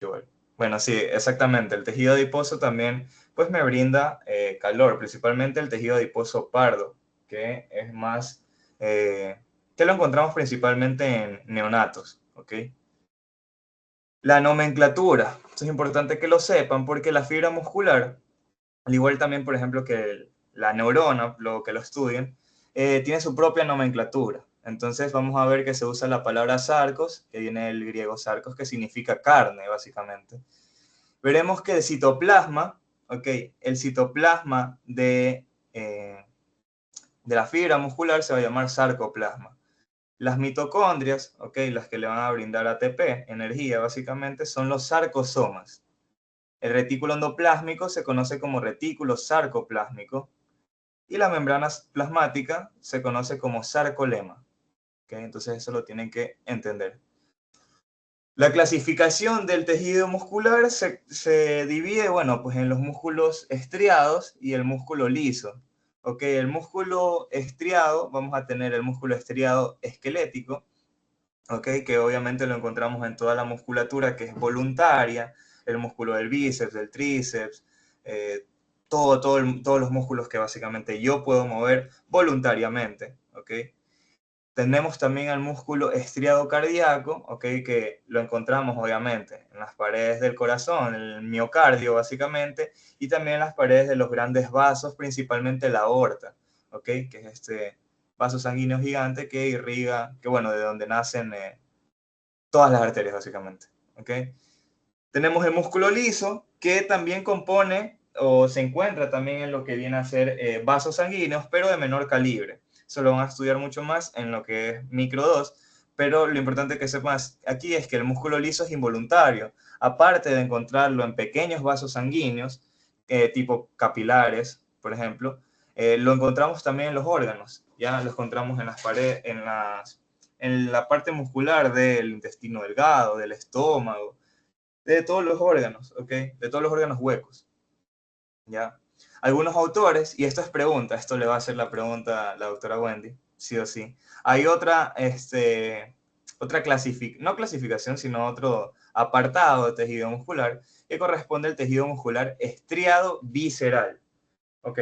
Igual. Bueno, sí, exactamente. El tejido adiposo también, pues me brinda calor, principalmente el tejido adiposo pardo, que es más, eh, que lo encontramos principalmente en neonatos, ¿ok? La nomenclatura, esto es importante que lo sepan porque la fibra muscular, al igual también, por ejemplo, que la neurona, lo que lo estudien, tiene su propia nomenclatura. Entonces vamos a ver que se usa la palabra sarcos, que viene del griego sarcos, que significa carne, básicamente. Veremos que el citoplasma, ok, el citoplasma de la fibra muscular se va a llamar sarcoplasma. Las mitocondrias, ok, las que le van a brindar ATP, energía básicamente, son los sarcosomas. El retículo endoplásmico se conoce como retículo sarcoplásmico y la membrana plasmática se conoce como sarcolema. ¿Okay? Entonces eso lo tienen que entender. La clasificación del tejido muscular se divide, bueno, pues en los músculos estriados y el músculo liso. Ok, el músculo estriado, vamos a tener el músculo estriado esquelético, ok, que obviamente lo encontramos en toda la musculatura que es voluntaria, el músculo del bíceps, del tríceps, eh, todos los músculos que básicamente yo puedo mover voluntariamente, ok. Tenemos también al músculo estriado cardíaco, ¿okay? Que lo encontramos obviamente en las paredes del corazón, en el miocardio básicamente, y también en las paredes de los grandes vasos, principalmente la aorta, ¿okay? Que es este vaso sanguíneo gigante que irriga, que bueno, de donde nacen todas las arterias básicamente, ¿okay? Tenemos el músculo liso, que también compone o se encuentra también en lo que viene a ser vasos sanguíneos, pero de menor calibre. Eso lo van a estudiar mucho más en lo que es micro 2, pero lo importante que sepas aquí es que el músculo liso es involuntario. Aparte de encontrarlo en pequeños vasos sanguíneos, tipo capilares, por ejemplo, lo encontramos también en los órganos. Ya lo encontramos en las paredes, en la parte muscular del intestino delgado, del estómago, de todos los órganos, ¿ok? De todos los órganos huecos, ¿ya? Algunos autores, y esto es pregunta, esto le va a hacer la pregunta a la doctora Wendy, sí o sí. Hay otra, otra no clasificación, sino otro apartado de tejido muscular que corresponde al tejido muscular estriado visceral, ¿ok?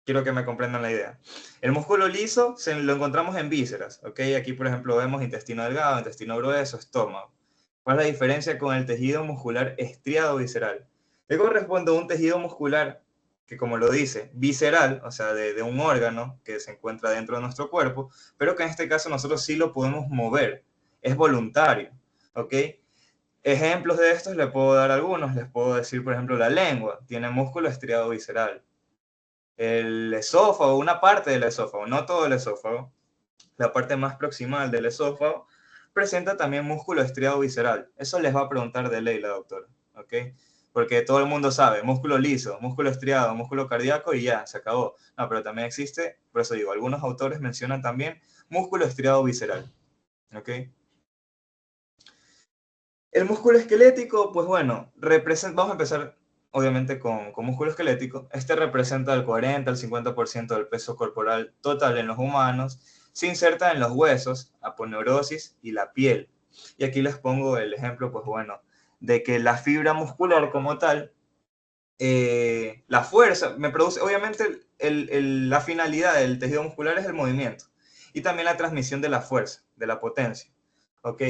Quiero que me comprendan la idea. El músculo liso lo encontramos en vísceras, ¿ok? Aquí, por ejemplo, vemos intestino delgado, intestino grueso, estómago. ¿Cuál es la diferencia con el tejido muscular estriado visceral? Le corresponde a un tejido muscular que, como lo dice, visceral, o sea, de un órgano que se encuentra dentro de nuestro cuerpo, pero que en este caso nosotros sí lo podemos mover. Es voluntario, ¿ok? Ejemplos de estos le puedo dar algunos. Les puedo decir, por ejemplo, la lengua tiene músculo estriado visceral. El esófago, una parte del esófago, no todo el esófago, la parte más proximal del esófago, presenta también músculo estriado visceral. Eso les va a preguntar de ley la doctora, ¿ok? Porque todo el mundo sabe, músculo liso, músculo estriado, músculo cardíaco y ya, se acabó. No, pero también existe, por eso digo, algunos autores mencionan también músculo estriado visceral, ¿ok? El músculo esquelético, pues bueno, vamos a empezar obviamente con músculo esquelético. Este representa el 40 al 50% del peso corporal total en los humanos. Se inserta en los huesos, aponeurosis y la piel. Y aquí les pongo el ejemplo, pues bueno, de que la fibra muscular como tal, la fuerza, me produce, obviamente la finalidad del tejido muscular es el movimiento y también la transmisión de la fuerza, de la potencia. ¿Ok?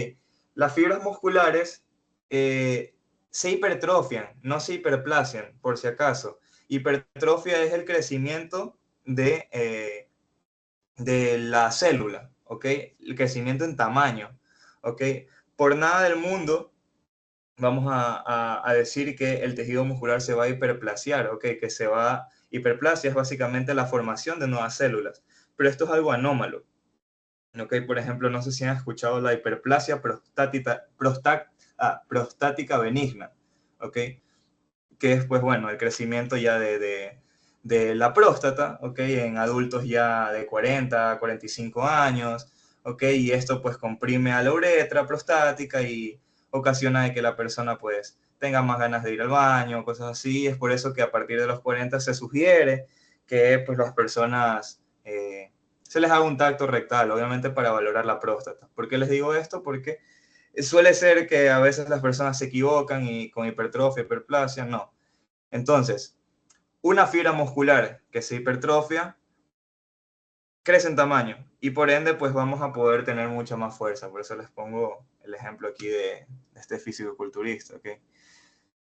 Las fibras musculares eh, se hipertrofian, no se hiperplasian, por si acaso. Hipertrofia es el crecimiento de la célula, ¿ok? El crecimiento en tamaño, ¿ok? Por nada del mundo vamos a decir que el tejido muscular se va a hiperplasiar, ¿ok? Que se va, hiperplasia es básicamente la formación de nuevas células, pero esto es algo anómalo, ¿ok? Por ejemplo, no sé si han escuchado la hiperplasia prostática benigna, ¿ok? Que es, pues bueno, el crecimiento ya de la próstata, ¿ok? En adultos ya de 40 a 45 años, ¿ok? Y esto pues comprime a la uretra prostática y ocasiona de que la persona pues tenga más ganas de ir al baño, cosas así. Es por eso que a partir de los 40 se sugiere que pues las personas se les haga un tacto rectal, obviamente para valorar la próstata. ¿Por qué les digo esto? Porque Suele ser que a veces las personas se equivocan y con hipertrofia, hiperplasia, no. Entonces, una fibra muscular que se hipertrofia crece en tamaño y por ende pues vamos a poder tener mucha más fuerza. Por eso les pongo el ejemplo aquí de este fisicoculturista, ¿ok?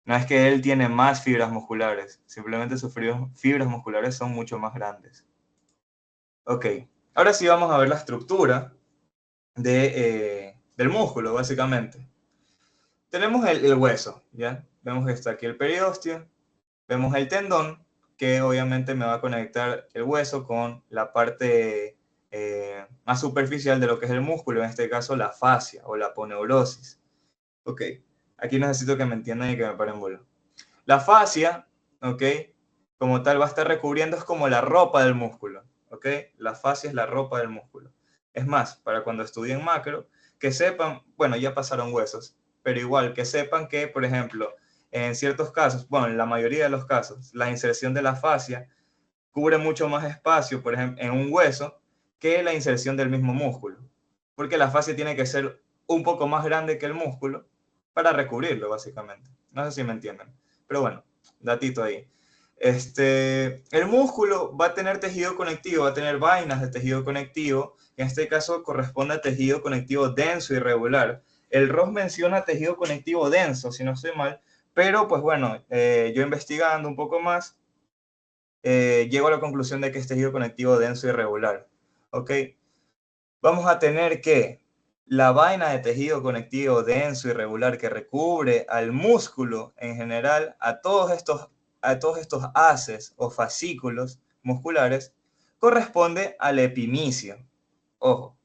No es que él tiene más fibras musculares, simplemente sus fibras musculares son mucho más grandes. Ok, ahora sí vamos a ver la estructura del músculo, básicamente. Tenemos el hueso, ¿ya? Vemos que está aquí el periósteo, vemos el tendón, que obviamente me va a conectar el hueso con la parte más superficial de lo que es el músculo, en este caso la fascia o la aponeurosis. Ok, aquí necesito que me entiendan y que me paren bola. La fascia, ok, como tal va a estar recubriendo, es como la ropa del músculo, ok. La fascia es la ropa del músculo. Es más, para cuando estudien macro, que sepan, bueno, ya pasaron huesos, pero igual que sepan que, por ejemplo, en ciertos casos, bueno, en la mayoría de los casos, la inserción de la fascia cubre mucho más espacio, por ejemplo, en un hueso, que la inserción del mismo músculo. Porque la fascia tiene que ser un poco más grande que el músculo para recubrirlo, básicamente. No sé si me entienden. Pero bueno, datito ahí. El músculo va a tener tejido conectivo, va a tener vainas de tejido conectivo. En este caso corresponde a tejido conectivo denso y regular. El ROS menciona tejido conectivo denso, si no estoy mal. Pero pues bueno, yo investigando un poco más, llego a la conclusión de que es tejido conectivo denso y regular. ¿Ok? Vamos a tener que la vaina de tejido conectivo denso y regular que recubre al músculo en general, a todos estos haces o fascículos musculares, corresponde al epimicio. Ojo,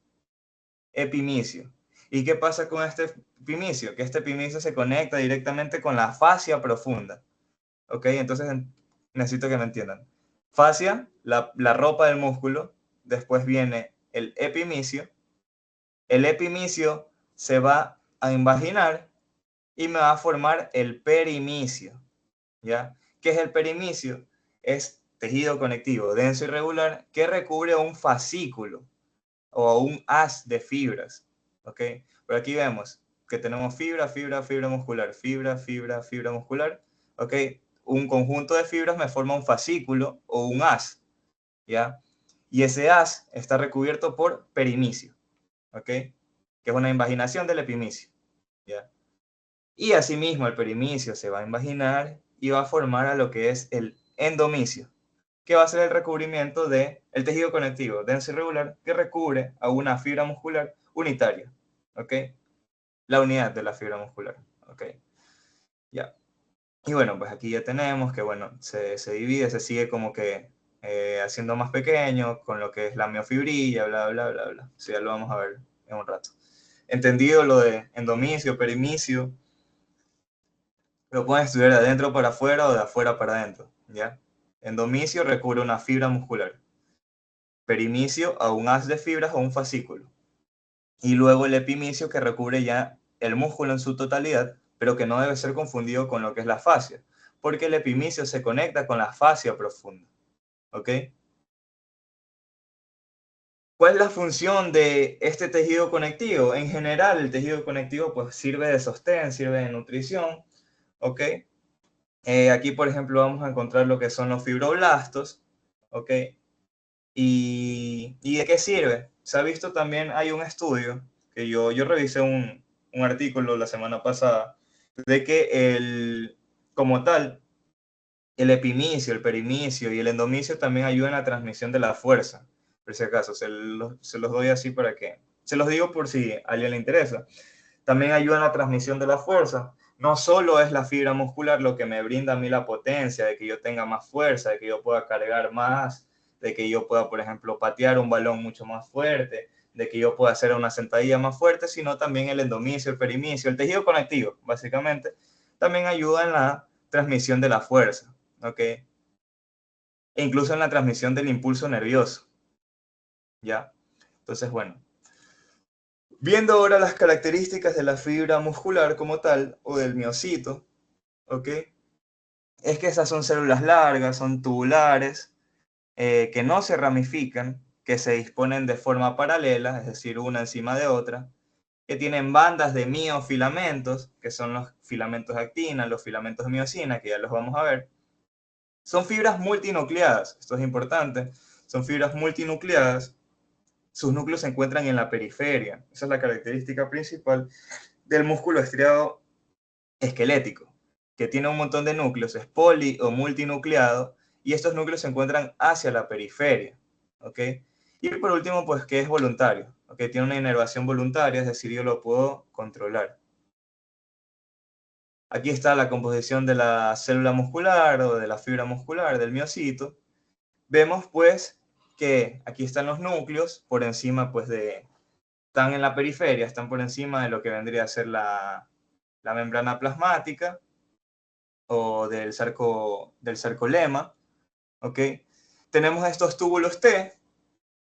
epimicio. ¿Y qué pasa con este epimicio? Que este epimicio se conecta directamente con la fascia profunda. ¿Ok? Entonces necesito que me entiendan. Fascia, la ropa del músculo, después viene el epimicio se va a invaginar y me va a formar el perimicio, ¿ya? ¿Qué es el perimicio? Es tejido conectivo denso y regular que recubre un fascículo o un haz de fibras, ¿ok? Por aquí vemos que tenemos fibra muscular, fibra muscular, ¿ok? Un conjunto de fibras me forma un fascículo o un haz, ¿ya? Y ese haz está recubierto por perimicio, ¿ok? Que es una invaginación del epimicio, ¿ya? Y asimismo el perimicio se va a invaginar y va a formar a lo que es el endomicio, que va a ser el recubrimiento del tejido conectivo denso y regular que recubre a una fibra muscular unitaria, ¿ok? La unidad de la fibra muscular, ¿ok? Ya. Y bueno, pues aquí ya tenemos que, bueno, se divide, se sigue como que haciendo más pequeño con lo que es la miofibrilla, bla, bla, bla, bla. Eso ya lo vamos a ver en un rato. Entendido lo de endomicio, perimicio, lo pueden estudiar de adentro para afuera o de afuera para adentro, ¿ya? Endomicio recubre una fibra muscular. Perimicio a un haz de fibras o un fascículo. Y luego el epimicio que recubre ya el músculo en su totalidad, pero que no debe ser confundido con lo que es la fascia, porque el epimicio se conecta con la fascia profunda. ¿Ok? ¿Cuál es la función de este tejido conectivo? En general, el tejido conectivo pues sirve de sostén, sirve de nutrición. ¿Ok? Aquí, por ejemplo, vamos a encontrar lo que son los fibroblastos. ¿Ok? ¿Y de qué sirve? Se ha visto también, hay un estudio, que yo revisé un artículo la semana pasada, de que como tal, el epimicio, el perimicio y el endomicio también ayudan a la transmisión de la fuerza, por si acaso, se los doy así para que, se los digo por si a alguien le interesa. También ayudan a la transmisión de la fuerza. No solo es la fibra muscular lo que me brinda a mí la potencia, de que yo tenga más fuerza, de que yo pueda cargar más, de que yo pueda, por ejemplo, patear un balón mucho más fuerte, de que yo pueda hacer una sentadilla más fuerte, sino también el endomicio, el perimicio, el tejido conectivo, básicamente, también ayuda en la transmisión de la fuerza, ¿ok? E incluso en la transmisión del impulso nervioso, ¿ya? Entonces, bueno, viendo ahora las características de la fibra muscular como tal, o del miocito, ¿ok? Es que esas son células largas, son tubulares, que no se ramifican, que se disponen de forma paralela, es decir, una encima de otra, que tienen bandas de miofilamentos, que son los filamentos de actina, los filamentos de miosina, que ya los vamos a ver. Son fibras multinucleadas, esto es importante, son fibras multinucleadas, sus núcleos se encuentran en la periferia, esa es la característica principal del músculo estriado esquelético, que tiene un montón de núcleos, es poli o multinucleado, y estos núcleos se encuentran hacia la periferia, ¿ok? Y por último, pues que es voluntario, ¿ok? Tiene una inervación voluntaria, es decir, yo lo puedo controlar. Aquí está la composición de la célula muscular o de la fibra muscular del miocito. Vemos pues que aquí están los núcleos por encima pues están en la periferia, están por encima de lo que vendría a ser la membrana plasmática o del sarcolema, ¿ok? Tenemos estos túbulos T,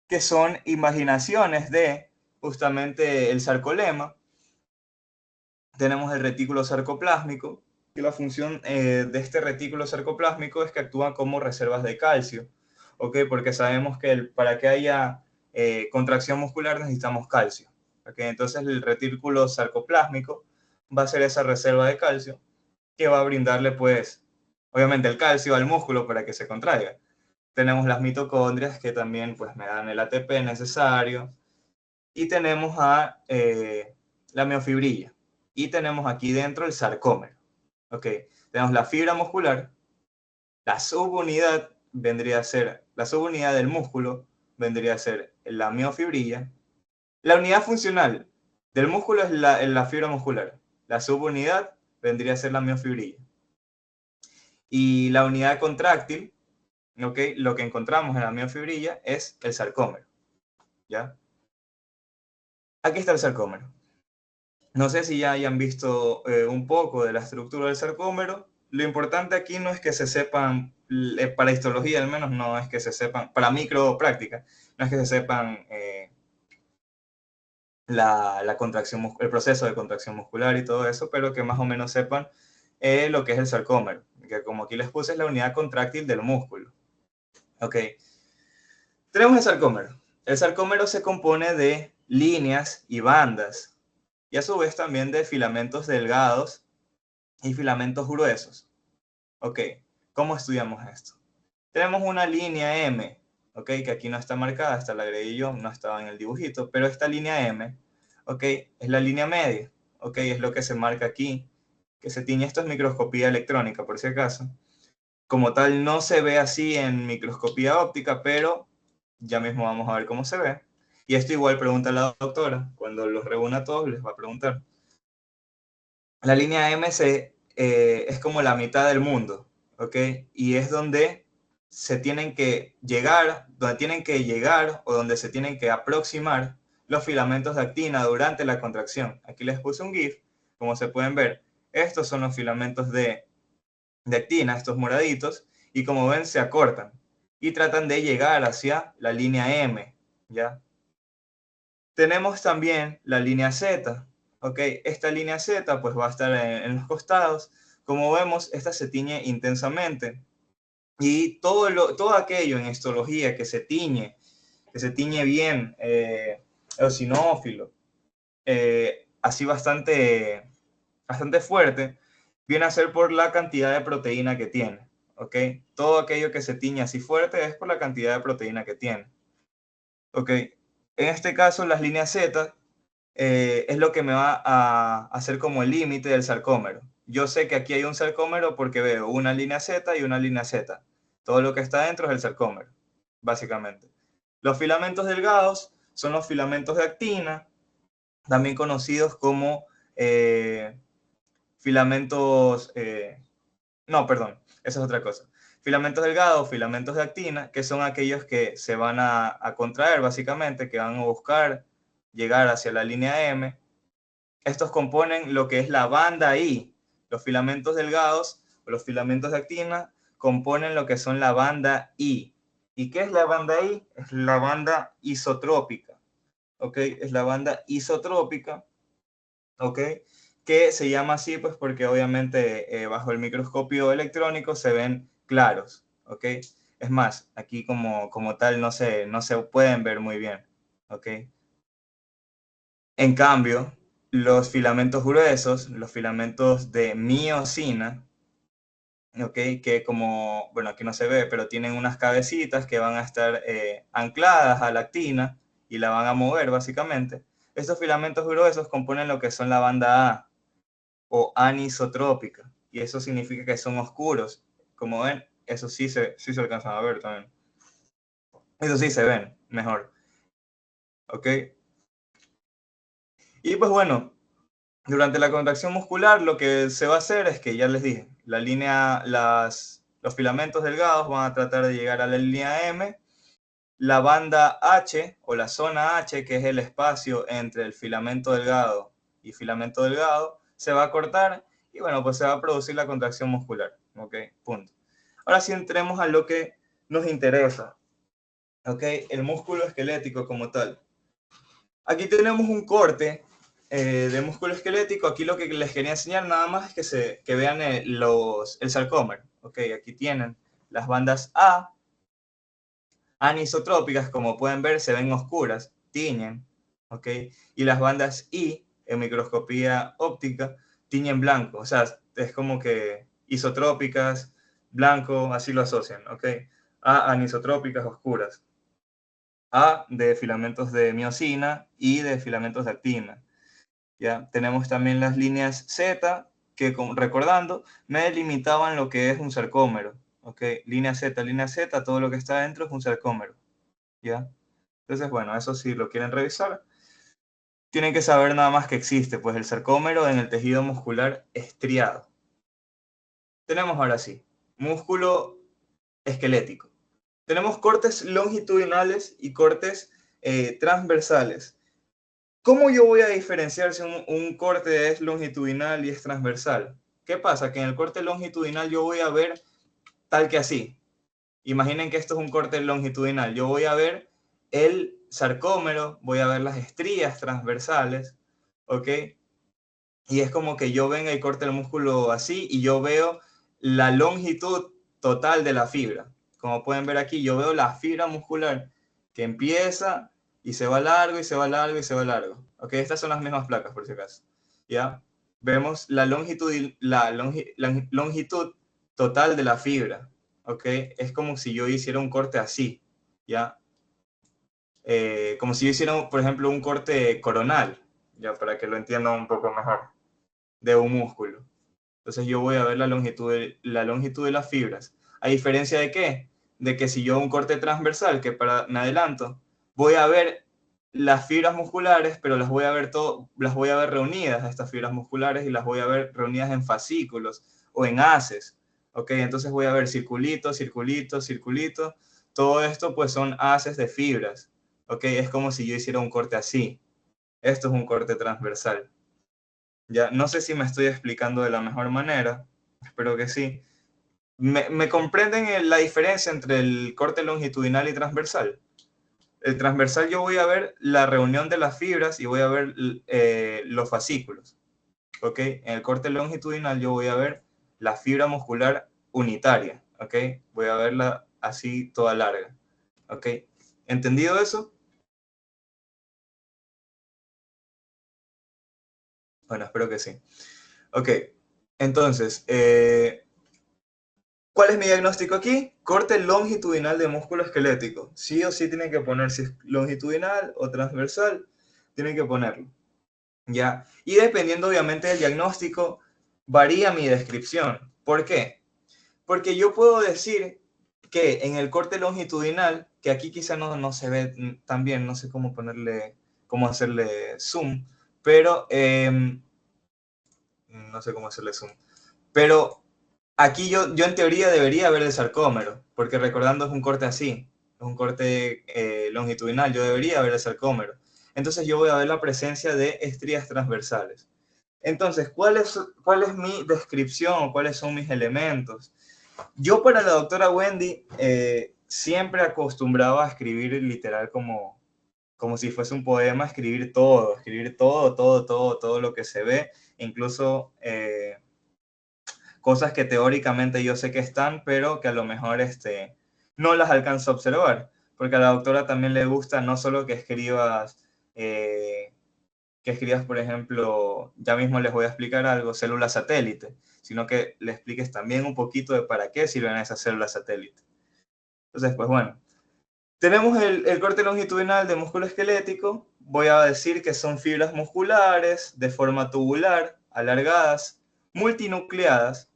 que son imaginaciones de justamente el sarcolema. Tenemos el retículo sarcoplásmico, y la función de este retículo sarcoplásmico es que actúa como reservas de calcio, ¿ok? Porque sabemos que para que haya contracción muscular necesitamos calcio, ¿ok? Entonces el retículo sarcoplásmico va a ser esa reserva de calcio que va a brindarle, pues, obviamente el calcio al músculo para que se contraiga. Tenemos las mitocondrias que también, pues, me dan el ATP necesario. Y tenemos la miofibrilla. Y tenemos aquí dentro el sarcómero. ¿Ok? Tenemos la fibra muscular. La subunidad vendría a ser, la subunidad del músculo vendría a ser la miofibrilla. La unidad funcional del músculo es la fibra muscular. La subunidad vendría a ser la miofibrilla. Y la unidad contráctil, ¿ok? Lo que encontramos en la miofibrilla es el sarcómero, ¿ya? Aquí está el sarcómero. No sé si ya hayan visto un poco de la estructura del sarcómero. Lo importante aquí no es que se sepan, para histología al menos, no es que se sepan, para micropráctica, no es que se sepan la contracción, el proceso de contracción muscular y todo eso, pero que más o menos sepan lo que es el sarcómero, que como aquí les puse es la unidad contráctil del músculo. Ok, tenemos el sarcómero. El sarcómero se compone de líneas y bandas, y a su vez también de filamentos delgados y filamentos gruesos. Ok, ¿cómo estudiamos esto? Tenemos una línea M, ok, que aquí no está marcada, esta la agregué yo, no estaba en el dibujito, pero esta línea M, ok, es la línea media, ok, es lo que se marca aquí, que se tiñe. Esto es microscopía electrónica, por si acaso. Como tal, no se ve así en microscopía óptica, pero ya mismo vamos a ver cómo se ve. Y esto igual pregunta a la doctora, cuando los reúna a todos les va a preguntar. La línea M es como la mitad del mundo, ¿ok? Y es donde se tienen que llegar, donde tienen que llegar o donde se tienen que aproximar los filamentos de actina durante la contracción. Aquí les puse un GIF, como se pueden ver, estos son los filamentos de actina, estos moraditos, y como ven se acortan y tratan de llegar hacia la línea M, ¿ya? Tenemos también la línea Z, ¿ok? Esta línea Z pues va a estar en los costados. Como vemos, esta se tiñe intensamente. Y todo aquello en histología que se tiñe bien, eosinófilo, así bastante fuerte, viene a ser por la cantidad de proteína que tiene, ¿ok? Todo aquello que se tiñe así fuerte es por la cantidad de proteína que tiene, ¿ok? En este caso, las líneas Z es lo que me va a hacer como el límite del sarcómero. Yo sé que aquí hay un sarcómero porque veo una línea Z y una línea Z. Todo lo que está dentro es el sarcómero, básicamente. Los filamentos delgados son los filamentos de actina, también conocidos como filamentos... no, perdón, esa es otra cosa. Filamentos delgados, filamentos de actina, que son aquellos que se van a contraer, básicamente, que van a buscar llegar hacia la línea M. Estos componen lo que es la banda I. Los filamentos delgados o los filamentos de actina componen lo que son la banda I. ¿Y qué es la banda I? Es la banda isotrópica. ¿Ok? Es la banda isotrópica. ¿Ok? Que se llama así pues porque obviamente bajo el microscopio electrónico se ven claros. ¿Ok? Es más, aquí como tal no se pueden ver muy bien. ¿Ok? En cambio, los filamentos gruesos, los filamentos de miosina, ¿ok? Que como, bueno, aquí no se ve, pero tienen unas cabecitas que van a estar ancladas a la actina y la van a mover básicamente. Estos filamentos gruesos componen lo que son la banda A o anisotrópica, y eso significa que son oscuros. Como ven, eso sí se alcanzan a ver también. Eso sí se ven mejor, ¿ok? Y pues bueno, durante la contracción muscular lo que se va a hacer es que, ya les dije, los filamentos delgados van a tratar de llegar a la línea M, la banda H o la zona H, que es el espacio entre el filamento delgado y filamento delgado, se va a cortar y bueno, pues se va a producir la contracción muscular, ¿ok? Punto. Ahora sí entremos a lo que nos interesa, ¿ok? El músculo esquelético como tal. Aquí tenemos un corte de músculo esquelético. Aquí lo que les quería enseñar nada más es que vean el sarcómero. Okay, aquí tienen las bandas A, anisotrópicas, como pueden ver, se ven oscuras, tiñen. Okay, y las bandas I, en microscopía óptica, tiñen blanco. O sea, es como que isotrópicas, blanco, así lo asocian. Okay, A, anisotrópicas, oscuras. A, de filamentos de miosina y de filamentos de actina. ¿Ya? Tenemos también las líneas Z, que recordando, me delimitaban lo que es un sarcómero. ¿Ok? Línea Z, todo lo que está dentro es un sarcómero. ¿Ya? Entonces, bueno, eso si lo quieren revisar, tienen que saber nada más que existe, pues el sarcómero en el tejido muscular estriado. Tenemos ahora sí, músculo esquelético. Tenemos cortes longitudinales y cortes transversales. ¿Cómo yo voy a diferenciar si un corte es longitudinal y es transversal? ¿Qué pasa? Que en el corte longitudinal yo voy a ver tal que así. Imaginen que esto es un corte longitudinal. Yo voy a ver el sarcómero, voy a ver las estrías transversales, ¿ok? Y es como que yo venga y corte el músculo así y yo veo la longitud total de la fibra. Como pueden ver aquí, yo veo la fibra muscular que empieza y se va largo y se va largo y se va largo. Ok, estas son las mismas placas por si acaso. ¿Ya? Vemos la longitud total de la fibra. Ok, es como si yo hiciera un corte así. ¿Ya? Como si yo hiciera, por ejemplo, un corte coronal. Ya, para que lo entiendan un poco mejor de un músculo. Entonces yo voy a ver la longitud de las fibras. ¿A diferencia de qué? De que si yo un corte transversal, que me adelanto, voy a ver las fibras musculares, pero las voy a ver reunidas, estas fibras musculares, y las voy a ver reunidas en fascículos o en haces. ¿Ok? Entonces voy a ver circulito, circulito, circulito. Todo esto pues son haces de fibras. ¿Ok? Es como si yo hiciera un corte así. Esto es un corte transversal. Ya, no sé si me estoy explicando de la mejor manera, espero que sí. ¿Me comprenden la diferencia entre el corte longitudinal y transversal? El transversal yo voy a ver la reunión de las fibras y voy a ver los fascículos, ¿ok? En el corte longitudinal yo voy a ver la fibra muscular unitaria, ¿ok? Voy a verla así toda larga, ¿ok? ¿Entendido eso? Bueno, espero que sí. Ok, entonces, ¿cuál es mi diagnóstico aquí? Corte longitudinal de músculo esquelético. Sí o sí tienen que poner si es longitudinal o transversal, tienen que ponerlo. ¿Ya? Y dependiendo obviamente del diagnóstico, varía mi descripción. ¿Por qué? Porque yo puedo decir que en el corte longitudinal, que aquí quizá no se ve tan bien, no sé cómo hacerle zoom, pero no sé cómo hacerle zoom. Pero aquí yo en teoría debería ver el sarcómero, porque recordando es un corte así, es un corte longitudinal, yo debería ver el sarcómero. Entonces yo voy a ver la presencia de estrías transversales. Entonces, ¿cuál es mi descripción o cuáles son mis elementos? Yo para la doctora Wendy siempre acostumbraba a escribir literal como si fuese un poema, escribir todo lo que se ve, incluso cosas que teóricamente yo sé que están, pero que a lo mejor no las alcanzo a observar, porque a la doctora también le gusta no solo que escribas que escribas, por ejemplo, ya mismo les voy a explicar algo, células satélite, sino que le expliques también un poquito de para qué sirven esas células satélite. Entonces, pues bueno, tenemos el corte longitudinal de músculo esquelético. Voy a decir que son fibras musculares de forma tubular, alargadas, multinucleadas,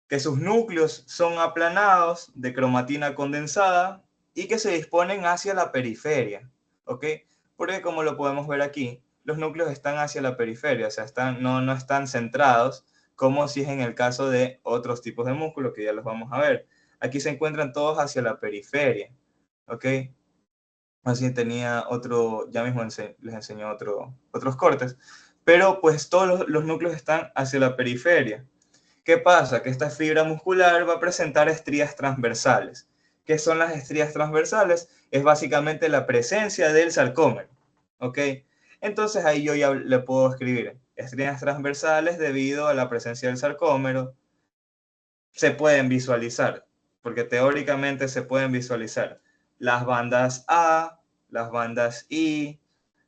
que sus núcleos son aplanados de cromatina condensada y que se disponen hacia la periferia, ¿ok? Porque como lo podemos ver aquí, los núcleos están hacia la periferia, o sea, no están centrados como si es en el caso de otros tipos de músculos que ya los vamos a ver. Aquí se encuentran todos hacia la periferia, ¿ok? Así tenía otro, ya mismo les enseño otros cortes, pero pues todos los núcleos están hacia la periferia. ¿Qué pasa? Que esta fibra muscular va a presentar estrías transversales. ¿Qué son las estrías transversales? Es básicamente la presencia del sarcómero, ¿ok? Entonces ahí yo ya le puedo escribir estrías transversales debido a la presencia del sarcómero. Se pueden visualizar, porque teóricamente se pueden visualizar las bandas A, las bandas I,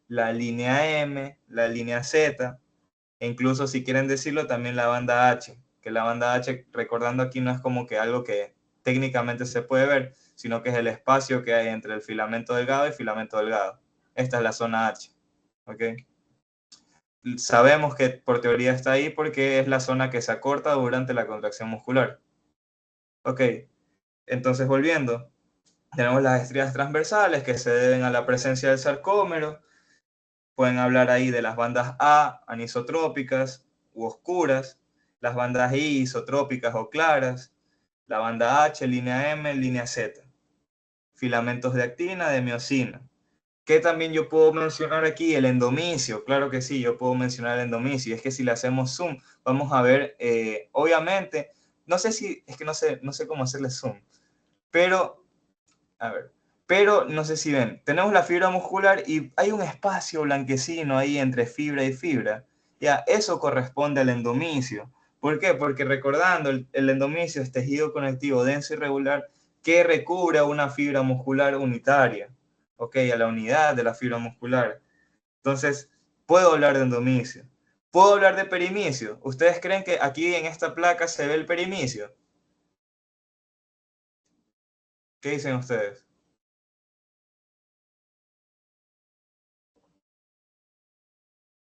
la línea M, la línea Z, e incluso si quieren decirlo también la banda H, que la banda H, recordando aquí, no es como que algo que técnicamente se puede ver, sino que es el espacio que hay entre el filamento delgado y filamento delgado. Esta es la zona H, ¿ok? Sabemos que por teoría está ahí porque es la zona que se acorta durante la contracción muscular. Ok, entonces volviendo, tenemos las estrías transversales que se deben a la presencia del sarcómero. Pueden hablar ahí de las bandas A, anisotrópicas u oscuras, las bandas I, isotrópicas o claras, la banda H, línea M, línea Z, filamentos de actina, de miosina. ¿Qué también yo puedo mencionar aquí? El endomisio, claro que sí, yo puedo mencionar el endomisio. Es que si le hacemos zoom, vamos a ver, obviamente, no sé si, es que no sé cómo hacerle zoom, pero a ver, pero no sé si ven, tenemos la fibra muscular y hay un espacio blanquecino ahí entre fibra y fibra. Ya, eso corresponde al endomisio. ¿Por qué? Porque recordando, el endomisio es tejido conectivo denso y regular que recubre a una fibra muscular unitaria, ¿ok? A la unidad de la fibra muscular. Entonces, puedo hablar de endomisio. Puedo hablar de perimicio. ¿Ustedes creen que aquí en esta placa se ve el perimicio? ¿Qué dicen ustedes?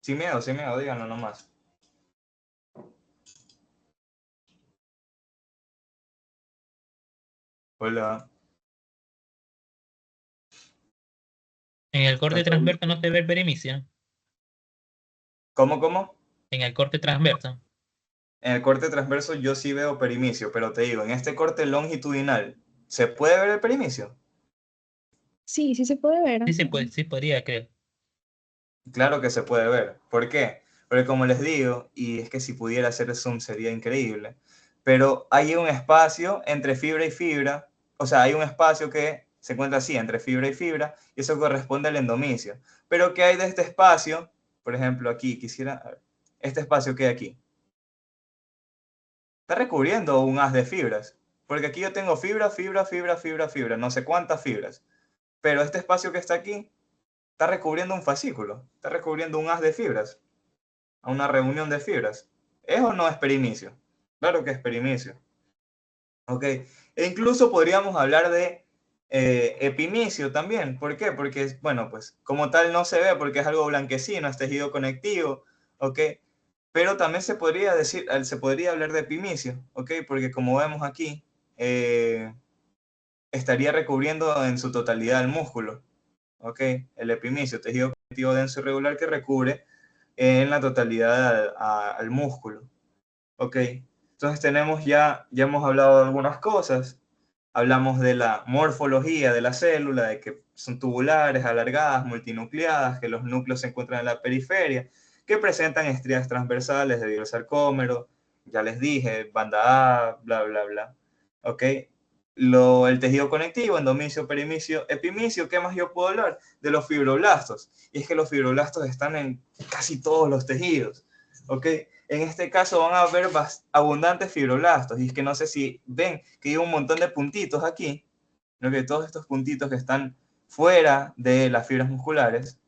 Sin miedo, díganlo nomás. Hola. En el corte transverso no se ve el perimetro. ¿Cómo, cómo? En el corte transverso. En el corte transverso yo sí veo perimicio, pero te digo, en este corte longitudinal, ¿se puede ver el perimicio? Sí, sí se puede ver. Sí se puede, sí podría creer. Claro que se puede ver. ¿Por qué? Porque como les digo, y es que si pudiera hacer zoom sería increíble, pero hay un espacio entre fibra y fibra, o sea, hay un espacio que se encuentra así, entre fibra y fibra, y eso corresponde al endomisio. Pero ¿qué hay de este espacio? Por ejemplo, aquí, quisiera, a ver, este espacio que hay aquí. Está recubriendo un haz de fibras, porque aquí yo tengo fibra, no sé cuántas fibras, pero este espacio que está aquí está recubriendo un fascículo, está recubriendo un haz de fibras, a una reunión de fibras. ¿Es o no es perimicio? Claro que es perimicio. ¿Ok? E incluso podríamos hablar de epimicio también. ¿Por qué? Porque, bueno, pues como tal no se ve porque es algo blanquecino, es tejido conectivo, ¿ok? Pero también se podría decir, se podría hablar de epimicio, ¿ok? Porque como vemos aquí, eh, estaría recubriendo en su totalidad el músculo, ¿ok? El epimicio, tejido conectivo denso y regular que recubre en la totalidad al músculo, ¿ok? Entonces tenemos ya hemos hablado de algunas cosas, hablamos de la morfología de la célula, de que son tubulares, alargadas, multinucleadas, que los núcleos se encuentran en la periferia, que presentan estrías transversales debido al sarcómero, ya les dije, banda A, bla, bla, bla. ¿Ok? El tejido conectivo, endomisio, perimicio, epimicio, ¿qué más yo puedo hablar? De los fibroblastos. Y es que los fibroblastos están en casi todos los tejidos. ¿Ok? En este caso van a haber abundantes fibroblastos. Y es que no sé si ven que hay un montón de puntitos aquí, ¿no? Que todos estos puntitos que están fuera de las fibras musculares,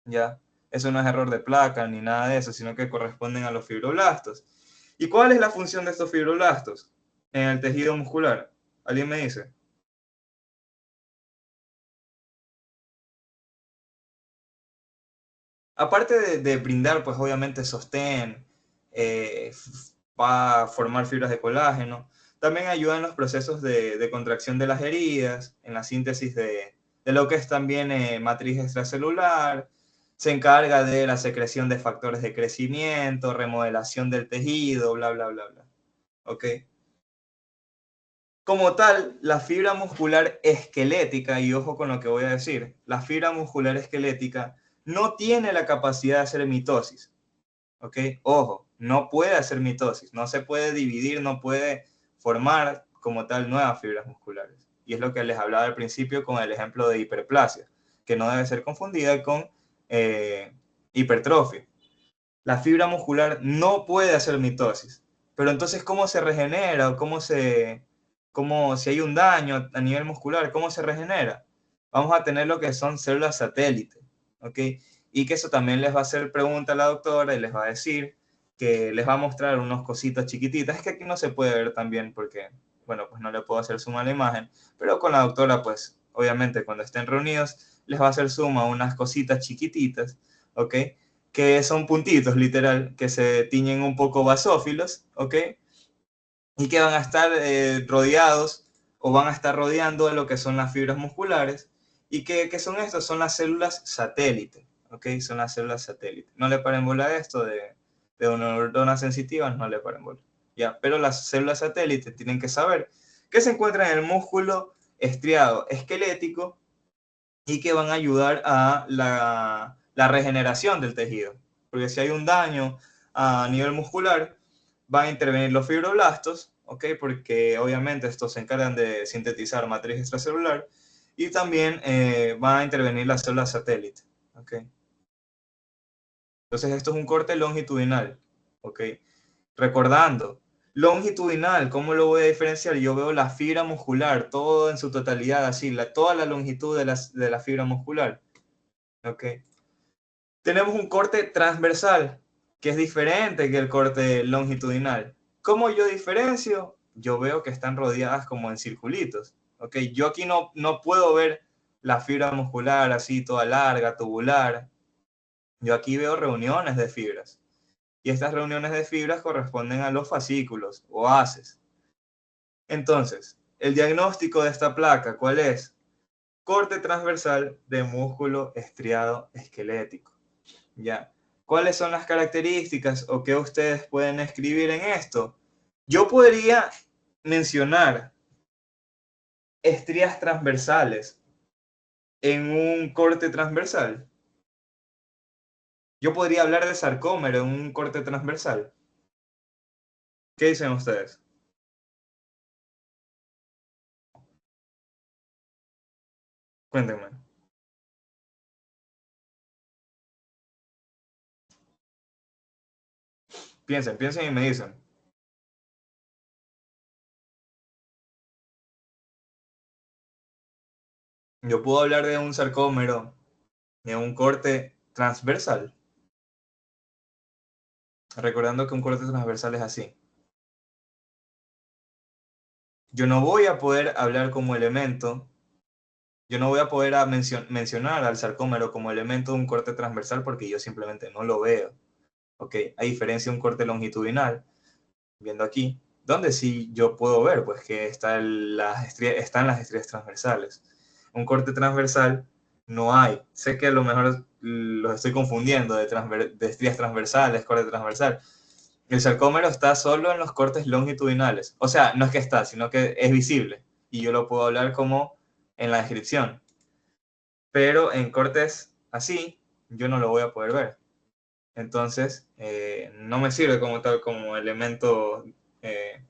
¿ya? Eso no es error de placa ni nada de eso, sino que corresponden a los fibroblastos. ¿Y cuál es la función de estos fibroblastos en el tejido muscular? ¿Alguien me dice? Aparte de brindar, pues obviamente sostén, va a formar fibras de colágeno, también ayuda en los procesos de contracción de las heridas, en la síntesis de lo que es también matriz extracelular, se encarga de la secreción de factores de crecimiento, remodelación del tejido, bla, bla, bla, bla. ¿Ok? Como tal, la fibra muscular esquelética, y ojo con lo que voy a decir, la fibra muscular esquelética no tiene la capacidad de hacer mitosis. ¿Ok? Ojo, no puede hacer mitosis, no se puede dividir, no puede formar como tal nuevas fibras musculares. Y es lo que les hablaba al principio con el ejemplo de hiperplasia, que no debe ser confundida con hipertrofia. La fibra muscular no puede hacer mitosis. Pero entonces, ¿cómo se regenera? ¿Cómo, si hay un daño a nivel muscular, cómo se regenera? Vamos a tener lo que son células satélite, ¿ok? Y que eso también les va a hacer pregunta a la doctora y les va a decir que les va a mostrar unos cositas chiquititas. Es que aquí no se puede ver también porque, bueno, pues no le puedo hacer zoom a la imagen, pero con la doctora, pues, obviamente, cuando estén reunidos, les va a hacer zoom a unas cositas chiquititas, ¿ok? Que son puntitos, literal, que se tiñen un poco basófilos, ¿ok? Y que van a estar rodeados o van a estar rodeando de lo que son las fibras musculares. ¿Y qué son estos? Son las células satélite, ¿ok? Son las células satélite. No le paren bola a esto de neuronas sensitivas, no le paren bola. Ya, pero las células satélite tienen que saber que se encuentran en el músculo estriado esquelético y que van a ayudar a la regeneración del tejido. Porque si hay un daño a nivel muscular, van a intervenir los fibroblastos, ¿ok? Porque obviamente estos se encargan de sintetizar matriz extracelular y también van a intervenir las células satélite, ¿ok? Entonces esto es un corte longitudinal, ¿ok? Recordando, longitudinal, ¿cómo lo voy a diferenciar? Yo veo la fibra muscular, todo en su totalidad, así, toda la longitud de la fibra muscular. ¿Ok? Tenemos un corte transversal, que es diferente que el corte longitudinal. ¿Cómo yo diferencio? Yo veo que están rodeadas como en circulitos. ¿Ok? Yo aquí no puedo ver la fibra muscular así toda larga, tubular. Yo aquí veo reuniones de fibras. Y estas reuniones de fibras corresponden a los fascículos o haces. Entonces, el diagnóstico de esta placa, ¿cuál es? Corte transversal de músculo estriado esquelético. ¿Ya? ¿Cuáles son las características o qué ustedes pueden escribir en esto? Yo podría mencionar estrías transversales en un corte transversal. Yo podría hablar de sarcómero en un corte transversal. ¿Qué dicen ustedes? Cuéntenme. Piensen y me dicen. Yo puedo hablar de un sarcómero en un corte transversal. Recordando que un corte transversal es así. Yo no voy a poder hablar como elemento, yo no voy a poder mencionar al sarcómero como elemento de un corte transversal porque yo simplemente no lo veo. ¿Ok? A diferencia de un corte longitudinal, viendo aquí, donde sí yo puedo ver pues que están las estrías transversales. Un corte transversal no hay. Sé que a lo mejor los estoy confundiendo de estrías transversales, corte transversal. El sarcómero está solo en los cortes longitudinales. O sea, no es que está, sino que es visible. Y yo lo puedo hablar como en la descripción. Pero en cortes así, yo no lo voy a poder ver. Entonces, no me sirve como tal eh,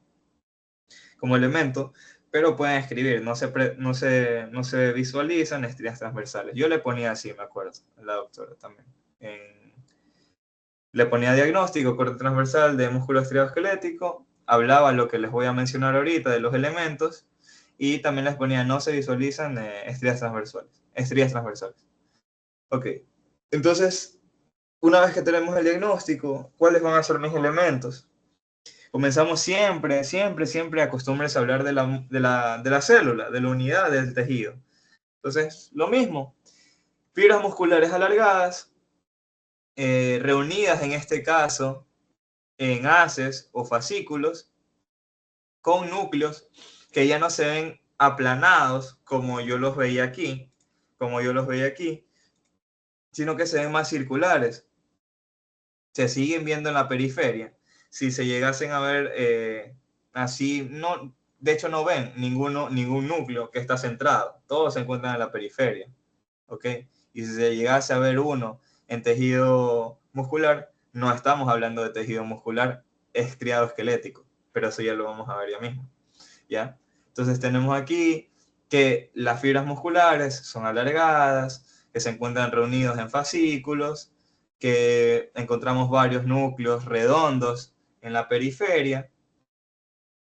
como elemento, pero pueden escribir, no se visualizan estrías transversales. Yo le ponía así, me acuerdo, la doctora también. Le ponía diagnóstico, corte transversal de músculo estriado esquelético, hablaba lo que les voy a mencionar ahorita de los elementos, y también les ponía no se visualizan estrías transversales. Ok, entonces Una vez que tenemos el diagnóstico, ¿cuáles van a ser mis elementos? Comenzamos siempre acostúmbrense a hablar de la célula, de la unidad del tejido. Entonces, lo mismo, fibras musculares alargadas, reunidas en este caso en haces o fascículos, con núcleos que ya no se ven aplanados como yo los veía aquí, sino que se ven más circulares. Se siguen viendo en la periferia. Si se llegasen a ver así, no, de hecho no ven ningún núcleo que está centrado. Todos se encuentran en la periferia. ¿Ok? Y si se llegase a ver uno en tejido muscular, no estamos hablando de tejido muscular estriado esquelético, pero eso ya lo vamos a ver ya mismo. ¿Ya? Entonces tenemos aquí que las fibras musculares son alargadas, que se encuentran reunidos en fascículos, que encontramos varios núcleos redondos en la periferia.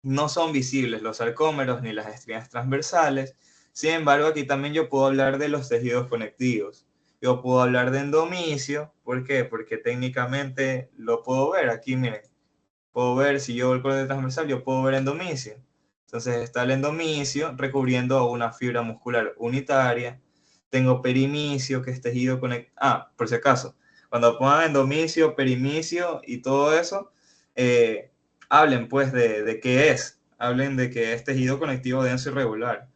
No son visibles los sarcómeros ni las estrías transversales. Sin embargo, aquí también yo puedo hablar de los tejidos conectivos. Yo puedo hablar de endomicio. ¿Por qué? Porque técnicamente lo puedo ver. Aquí, miren, puedo ver, si yo veo el corte transversal, yo puedo ver endomicio. Entonces está el endomicio recubriendo a una fibra muscular unitaria. Tengo perimicio, que es tejido conectivo. Ah, por si acaso, cuando pongan endomicio, perimicio y todo eso, hablen pues de qué es. Hablen de que es tejido conectivo denso y regular.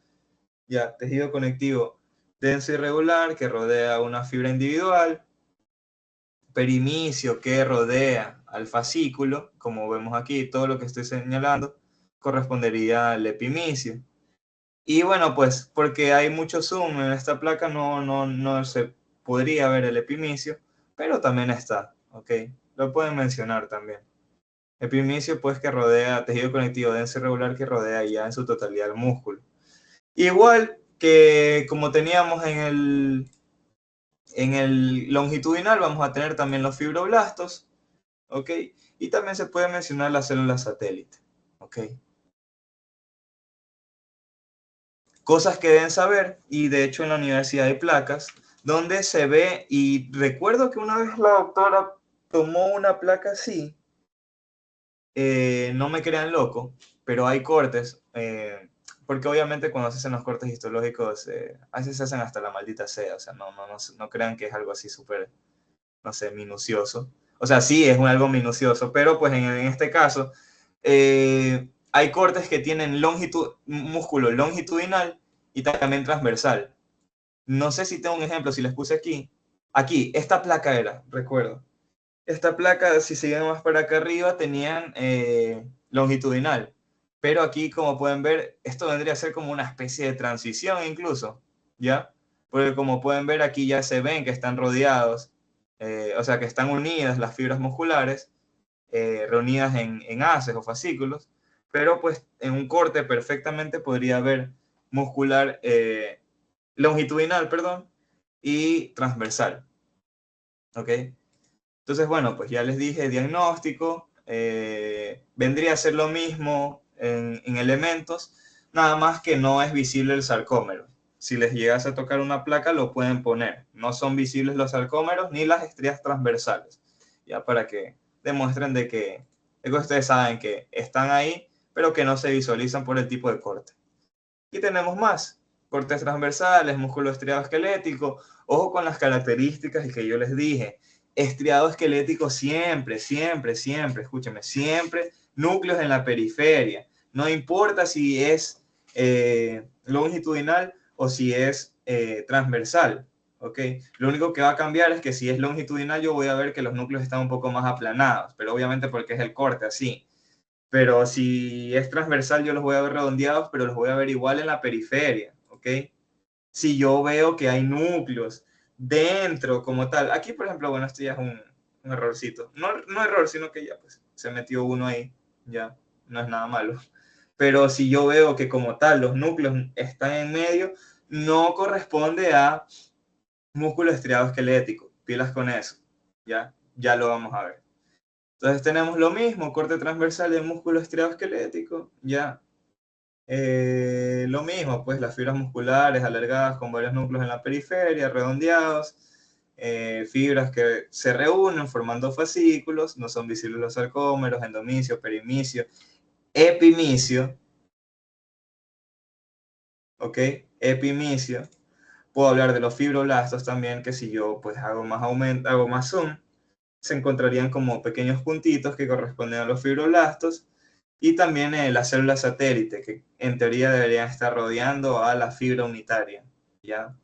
Ya, tejido conectivo denso y regular que rodea una fibra individual. Perimicio que rodea al fascículo, como vemos aquí, todo lo que estoy señalando, correspondería al epimicio. Y bueno, pues porque hay mucho zoom en esta placa, no se podría ver el epimicio, pero también está, ¿ok? Lo pueden mencionar también. Epimicio, pues, que rodea tejido conectivo denso y regular que rodea ya en su totalidad el músculo. Igual que como teníamos en el longitudinal, vamos a tener también los fibroblastos, ¿ok? Y también se puede mencionar las células satélite, ¿ok? Cosas que deben saber, y de hecho en la universidad hay placas, donde se ve, y recuerdo que una vez la doctora tomó una placa así, no me crean loco, pero hay cortes, porque obviamente cuando se hacen los cortes histológicos, a veces se hacen hasta la maldita sea, o sea, no crean que es algo así súper, no sé, minucioso. O sea, sí es algo minucioso, pero pues en este caso hay cortes que tienen músculo longitudinal y también transversal. No sé si tengo un ejemplo, si les puse aquí. Aquí, esta placa era, recuerdo. Esta placa, si se más para acá arriba, tenían longitudinal. Pero aquí, como pueden ver, esto vendría a ser como una especie de transición incluso, ¿ya? Porque como pueden ver, aquí ya se ven que están rodeados, o sea, que están unidas las fibras musculares, reunidas en haces o fascículos, pero pues en un corte perfectamente podría haber muscular, longitudinal, perdón, y transversal, ¿ok? Entonces, bueno, pues ya les dije diagnóstico, vendría a ser lo mismo en elementos, nada más que no es visible el sarcómero. Si les llegase a tocar una placa, lo pueden poner. No son visibles los sarcómeros ni las estrías transversales, ya para que demuestren de que ustedes saben que están ahí, pero que no se visualizan por el tipo de corte. Y tenemos más, cortes transversales, músculo estriado esquelético, ojo con las características que yo les dije. Estriado esquelético siempre, escúcheme, siempre núcleos en la periferia. No importa si es longitudinal o si es transversal, ¿ok? Lo único que va a cambiar es que si es longitudinal yo voy a ver que los núcleos están un poco más aplanados, pero obviamente porque es el corte así. Pero si es transversal, yo los voy a ver redondeados, pero los voy a ver igual en la periferia, ¿ok? Si yo veo que hay núcleos dentro como tal. Aquí, por ejemplo, bueno, esto ya es un errorcito. No error, sino que ya pues se metió uno ahí, ya no es nada malo. Pero si yo veo que como tal los núcleos están en medio, no corresponde a músculo estriado esquelético. Pilas con eso, ya lo vamos a ver. Entonces tenemos lo mismo, corte transversal del músculo estriado esquelético, ya. Lo mismo, pues las fibras musculares alargadas con varios núcleos en la periferia, redondeados. fibras que se reúnen formando fascículos, no son visibles los sarcómeros, endomicio, perimicio, epimicio, ¿ok? Epimicio. Puedo hablar de los fibroblastos también, que si yo pues hago más zoom, se encontrarían como pequeños puntitos que corresponden a los fibroblastos, y también las células satélite, que en teoría deberían estar rodeando a la fibra unitaria, ¿ya?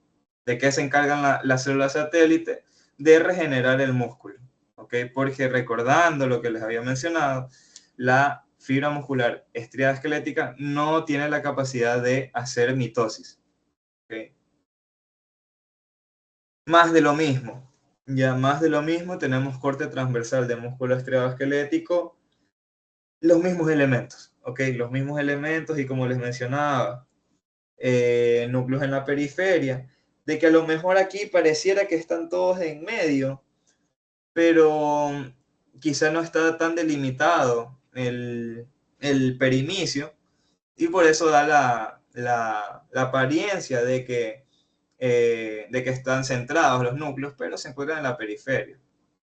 ¿De qué se encargan las células satélite? De regenerar el músculo, ¿ok? Porque recordando lo que les había mencionado, la fibra muscular estriada esquelética no tiene la capacidad de hacer mitosis, ¿ok? Más de lo mismo, ya más de lo mismo, tenemos corte transversal de músculo estriado esquelético, los mismos elementos, ¿ok? Los mismos elementos, y como les mencionaba, núcleos en la periferia, de que a lo mejor aquí pareciera que están todos en medio, pero quizá no está tan delimitado el perimicio, y por eso da la apariencia de que están centrados los núcleos, pero se encuentran en la periferia.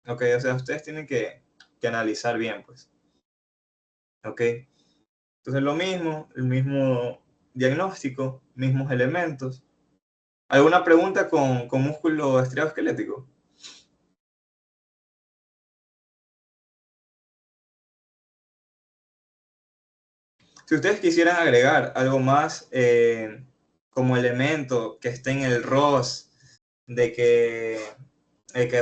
Ok, o sea, ustedes tienen que analizar bien, pues. Ok, entonces lo mismo, el mismo diagnóstico, mismos elementos. ¿Alguna pregunta con músculo estriado esquelético? Si ustedes quisieran agregar algo más como elemento que esté en el ROS, de que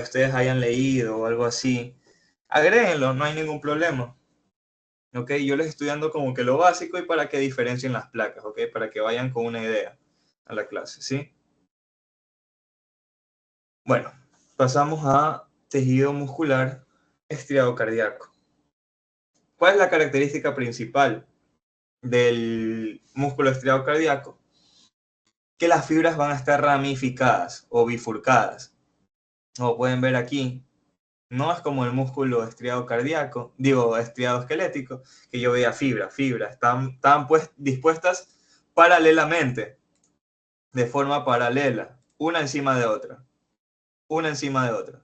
ustedes hayan leído o algo así, agréguenlo, no hay ningún problema. ¿Ok? Yo les estoy dando como que lo básico, y para que diferencien las placas, ¿ok? Para que vayan con una idea a la clase, ¿sí? Bueno, pasamos a tejido muscular estriado cardíaco. ¿Cuál es la característica principal del músculo estriado cardíaco? Que las fibras van a estar ramificadas o bifurcadas. Como pueden ver aquí, no es como el músculo estriado cardíaco, digo, estriado esquelético, que yo veía fibras, están pues dispuestas paralelamente, de forma paralela, una encima de otra, una encima de otra,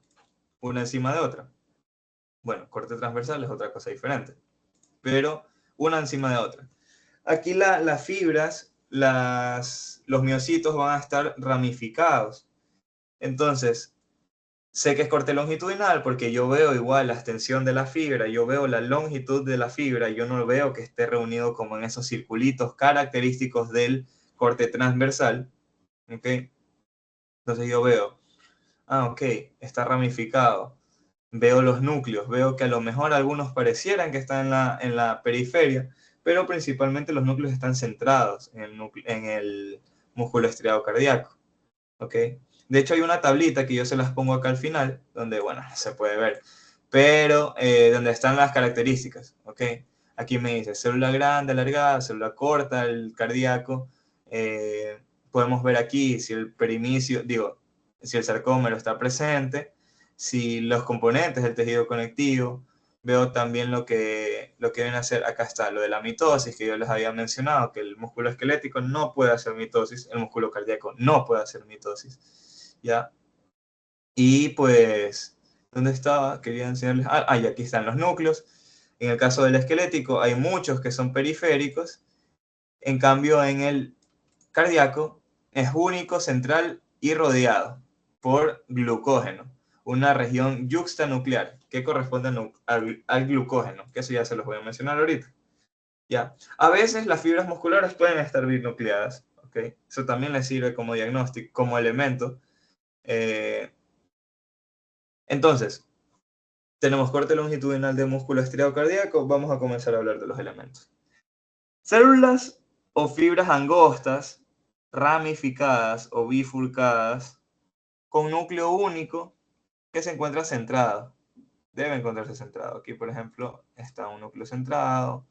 una encima de otra. Bueno, corte transversal es otra cosa diferente, pero una encima de otra. Aquí las fibras, los miocitos van a estar ramificados. Entonces, sé que es corte longitudinal porque yo veo igual la extensión de la fibra, yo veo la longitud de la fibra, yo no veo que esté reunido como en esos circulitos característicos del corte transversal, ¿ok? Entonces yo veo, ok, está ramificado, veo los núcleos, veo que a lo mejor algunos parecieran que están en la periferia, pero principalmente los núcleos están centrados en el músculo estriado cardíaco, ¿ok? De hecho, hay una tablita que yo se las pongo acá al final, donde, bueno, se puede ver, pero donde están las características, ¿ok? Aquí me dice célula grande, alargada, célula corta, el cardíaco. Podemos ver aquí si el perimicio, digo, si el sarcómero está presente, si los componentes del tejido conectivo. Veo también lo que viene a ser, acá está, lo de la mitosis, que yo les había mencionado, que el músculo esquelético no puede hacer mitosis, el músculo cardíaco no puede hacer mitosis, ¿ya? Y pues, ¿dónde estaba? Quería enseñarles, y aquí están los núcleos. En el caso del esquelético hay muchos que son periféricos, en cambio en el cardíaco es único, central y rodeado por glucógeno, una región yuxtanuclear que corresponde al glucógeno, que eso ya se los voy a mencionar ahorita. ¿Ya? A veces las fibras musculares pueden estar binucleadas, ¿ok? Eso también les sirve como diagnóstico, como elemento. Entonces, tenemos corte longitudinal de músculo estriado cardíaco, vamos a comenzar a hablar de los elementos. Células o fibras angostas, ramificadas o bifurcadas, con núcleo único que se encuentra centrado. Debe encontrarse centrado. Aquí, por ejemplo, está un núcleo centrado,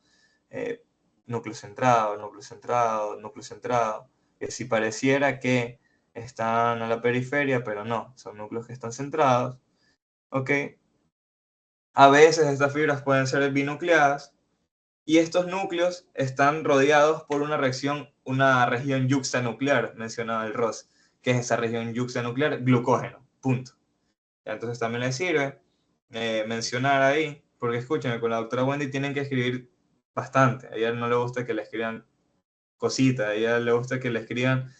núcleo centrado, núcleo centrado, núcleo centrado, que si pareciera que están a la periferia, pero no, son núcleos que están centrados, ¿ok? A veces estas fibras pueden ser binucleadas, y estos núcleos están rodeados por una región yuxtanuclear, mencionaba el Ross. ¿Qué es esa región yuxtanuclear? Glucógeno, punto. Entonces también les sirve mencionar ahí, porque escúchenme, con la doctora Wendy tienen que escribir bastante. A ella no le gusta que le escriban cositas, a ella le gusta que le escriban,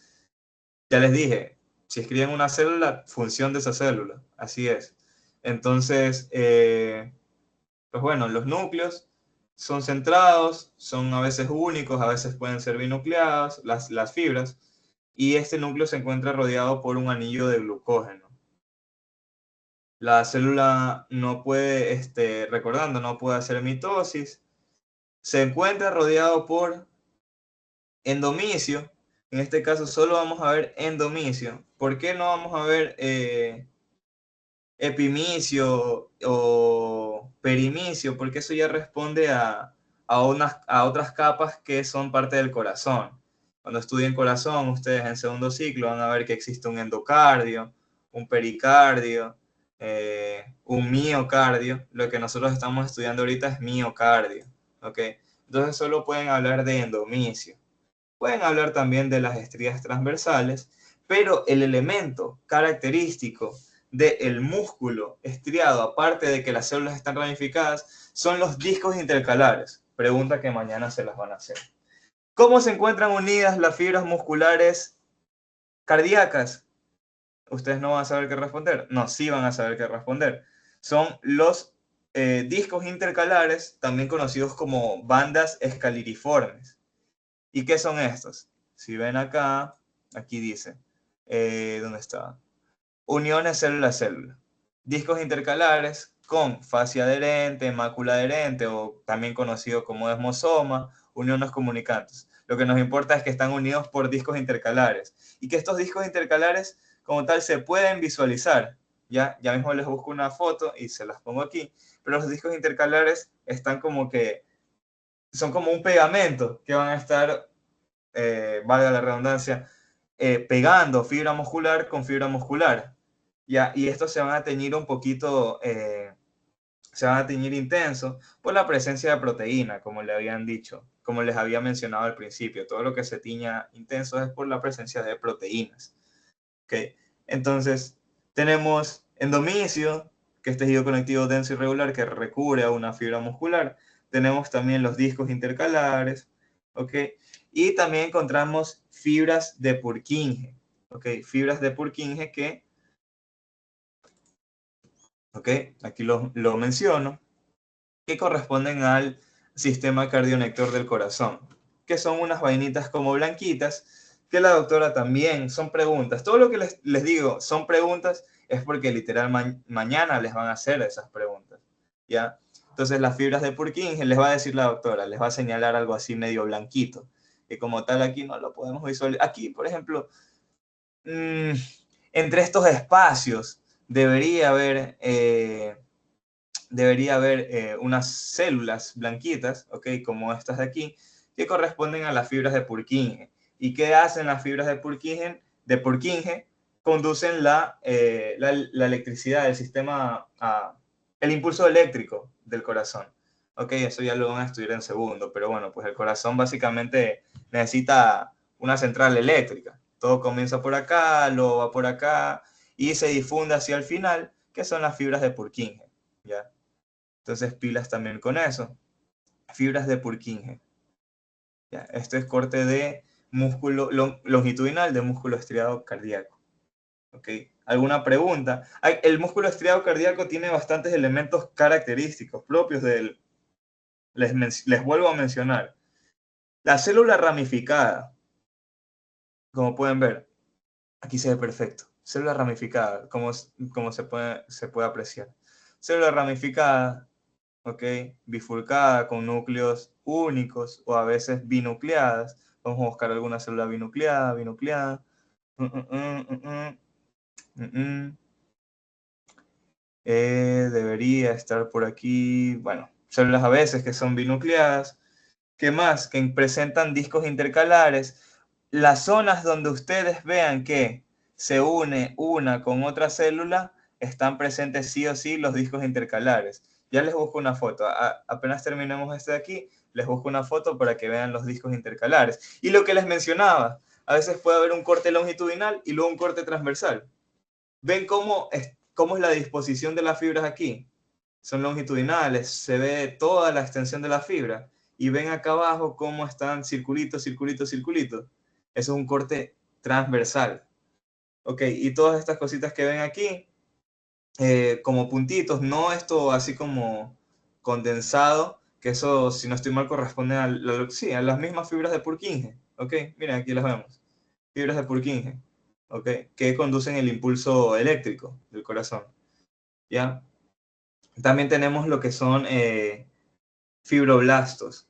ya les dije, si escriben una célula, función de esa célula, así es. Entonces, pues bueno, los núcleos son centrados, son a veces únicos, a veces pueden ser binucleados, las fibras, y este núcleo se encuentra rodeado por un anillo de glucógeno. La célula no puede, recordando, no puede hacer mitosis, se encuentra rodeado por endomicio. En este caso solo vamos a ver endomicio. ¿Por qué no vamos a ver epimicio o perimicio? Porque eso ya responde a otras capas que son parte del corazón. Cuando estudien corazón, ustedes en segundo ciclo van a ver que existe un endocardio, un pericardio, un miocardio. Lo que nosotros estamos estudiando ahorita es miocardio. ¿Ok? Entonces solo pueden hablar de endomicio. Pueden hablar también de las estrías transversales, pero el elemento característico del músculo estriado, aparte de que las células están ramificadas, son los discos intercalares. Pregunta que mañana se las van a hacer. ¿Cómo se encuentran unidas las fibras musculares cardíacas? Ustedes no van a saber qué responder. No, sí van a saber qué responder. Son los discos intercalares, también conocidos como bandas escaliriformes. ¿Y qué son estos? Si ven acá, aquí dice, ¿dónde está? Uniones célula-célula. Discos intercalares con fascia adherente, mácula adherente o también conocido como desmosoma, uniones comunicantes. Lo que nos importa es que están unidos por discos intercalares y que estos discos intercalares como tal se pueden visualizar. Ya mismo les busco una foto y se las pongo aquí, pero los discos intercalares están como que, son como un pegamento que van a estar, valga la redundancia, pegando fibra muscular con fibra muscular. ¿Ya? Y estos se van a teñir un poquito, se van a teñir intenso por la presencia de proteína, como le habían dicho, como les había mencionado al principio. Todo lo que se tiña intenso es por la presencia de proteínas. ¿Okay? Entonces, tenemos endomicio, que es tejido conectivo denso y regular que recubre a una fibra muscular. Tenemos también los discos intercalares, ¿ok? Y también encontramos fibras de Purkinje, ¿ok? Fibras de Purkinje que, ¿ok? Aquí lo menciono, que corresponden al sistema cardionector del corazón, que son unas vainitas como blanquitas, que la doctora también, son preguntas. Todo lo que les digo son preguntas es porque literal mañana les van a hacer esas preguntas, ¿ya? Entonces las fibras de Purkinje les va a decir la doctora, les va a señalar algo así medio blanquito, que como tal aquí no lo podemos visualizar. Aquí, por ejemplo, entre estos espacios debería haber unas células blanquitas, ¿ok? Como estas de aquí, que corresponden a las fibras de Purkinje. ¿Y qué hacen las fibras de Purkinje? Conducen la electricidad del sistema, el impulso eléctrico del corazón. Ok, eso ya lo van a estudiar en segundo, pero bueno, pues el corazón básicamente necesita una central eléctrica. Todo comienza por acá, luego va por acá y se difunde hacia el final, que son las fibras de Purkinje, ¿ya? Entonces pilas también con eso. Fibras de Purkinje. ¿Ya? Esto es corte de músculo longitudinal de músculo estriado cardíaco. ¿Ok? ¿Alguna pregunta? El músculo estriado cardíaco tiene bastantes elementos característicos propios de él. Les vuelvo a mencionar. La célula ramificada, como pueden ver, aquí se ve perfecto. Célula ramificada, como se puede apreciar. Célula ramificada, ¿ok? Bifurcada con núcleos únicos o a veces binucleadas. Vamos a buscar alguna célula binucleada. Debería estar por aquí. Bueno, células a veces que son binucleadas. ¿Qué más? Que presentan discos intercalares. Las zonas donde ustedes vean que se une una con otra célula, están presentes sí o sí los discos intercalares. Ya les busco una foto. Apenas terminemos este de aquí, les busco una foto para que vean los discos intercalares. Y lo que les mencionaba, a veces puede haber un corte longitudinal y luego un corte transversal. ¿Ven cómo ¿cómo es la disposición de las fibras aquí? Son longitudinales, se ve toda la extensión de la fibra. Y ven acá abajo cómo están circulitos, circulitos, circulitos. Eso es un corte transversal. Ok, y todas estas cositas que ven aquí, como puntitos, no esto así como condensado, que eso, si no estoy mal, corresponde sí, a las mismas fibras de Purkinje. Ok, miren, aquí las vemos. Fibras de Purkinje, ok, que conducen el impulso eléctrico del corazón. ¿Ya? También tenemos lo que son fibroblastos.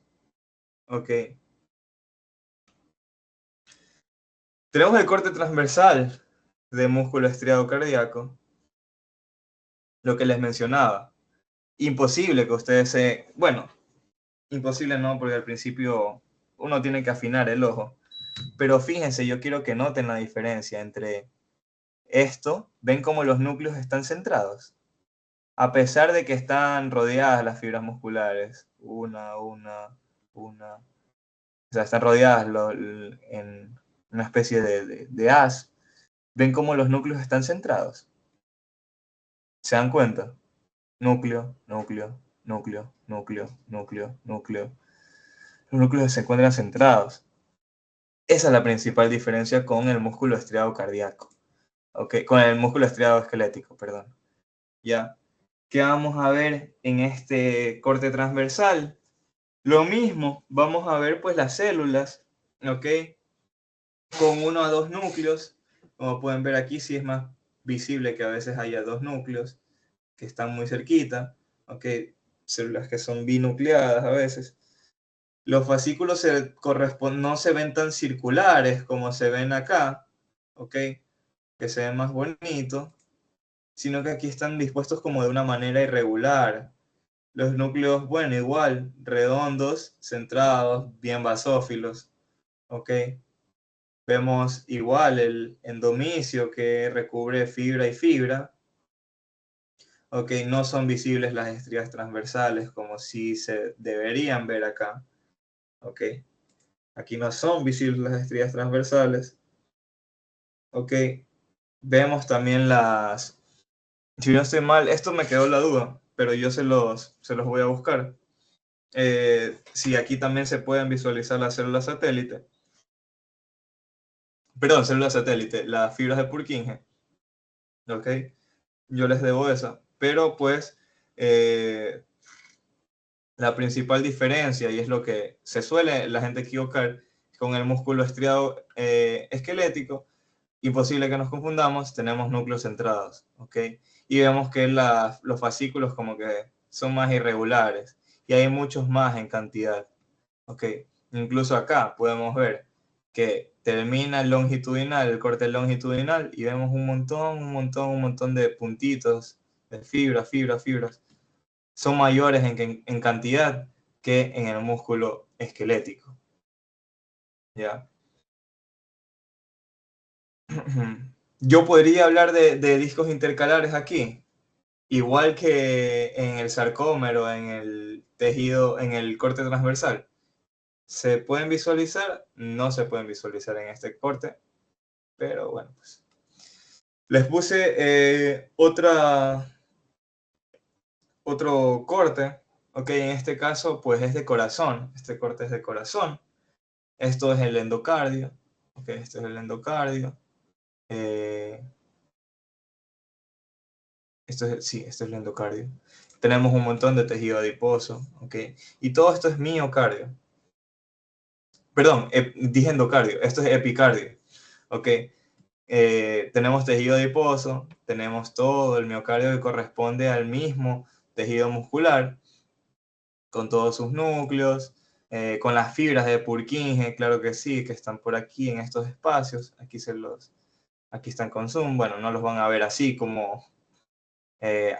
Ok. Tenemos el corte transversal de músculo estriado cardíaco, lo que les mencionaba. Imposible que ustedes se... Bueno, imposible no, porque al principio uno tiene que afinar el ojo. Pero fíjense, yo quiero que noten la diferencia entre esto. ¿Ven cómo los núcleos están centrados? A pesar de que están rodeadas las fibras musculares. Una. O sea, están rodeadas en una especie de haz. ¿Ven cómo los núcleos están centrados? ¿Se dan cuenta? Núcleo, núcleo, núcleo, núcleo, núcleo, núcleo. Los núcleos se encuentran centrados. Esa es la principal diferencia con el músculo estriado cardíaco. ¿Ok? Con el músculo estriado esquelético, perdón. ¿Ya? ¿Qué vamos a ver en este corte transversal? Lo mismo, vamos a ver pues las células, ¿ok? Con 1 a 2 núcleos. Como pueden ver aquí, sí es más visible que a veces haya 2 núcleos que están muy cerquita, ¿ok? Células que son binucleadas a veces. Los fascículos no se ven tan circulares como se ven acá, ¿ok? Que se ven más bonitos, sino que aquí están dispuestos como de una manera irregular. Los núcleos, bueno, igual, redondos, centrados, bien basófilos, ¿ok? Vemos igual el endomisio que recubre fibra y fibra. Ok, no son visibles las estrías transversales como si se deberían ver acá. Ok, aquí no son visibles las estrías transversales. Ok, vemos también si no estoy mal, esto me quedó la duda, pero yo se los voy a buscar. Si aquí también se pueden visualizar las células satélite. Perdón, células satélite, las fibras de Purkinje. Ok, yo les debo esa. Pero pues la principal diferencia, y es lo que se suele la gente equivocar con el músculo estriado esquelético, imposible que nos confundamos, tenemos núcleos centrados, ¿ok? Y vemos que los fascículos como que son más irregulares, y hay muchos más en cantidad, ¿ok? Incluso acá podemos ver que termina el longitudinal, el corte longitudinal, y vemos un montón de puntitos de fibras. Son mayores en cantidad que en el músculo esquelético. ¿Ya? Yo podría hablar de discos intercalares aquí, igual que en el sarcómero, en el tejido, en el corte transversal. ¿Se pueden visualizar? No se pueden visualizar en este corte, pero bueno, pues. Les puse otro corte, ok, en este caso pues es de corazón, este corte es de corazón. Esto es el endocardio. Ok, esto es el endocardio. Sí, esto es el endocardio. Tenemos un montón de tejido adiposo. Ok, y todo esto es miocardio. Perdón, dije endocardio. Esto es epicardio. Ok, tenemos tejido adiposo. Tenemos todo el miocardio que corresponde al mismo tejido muscular, con todos sus núcleos. Con las fibras de Purkinje, claro que sí, que están por aquí en estos espacios. Aquí están con zoom. Bueno, no los van a ver así como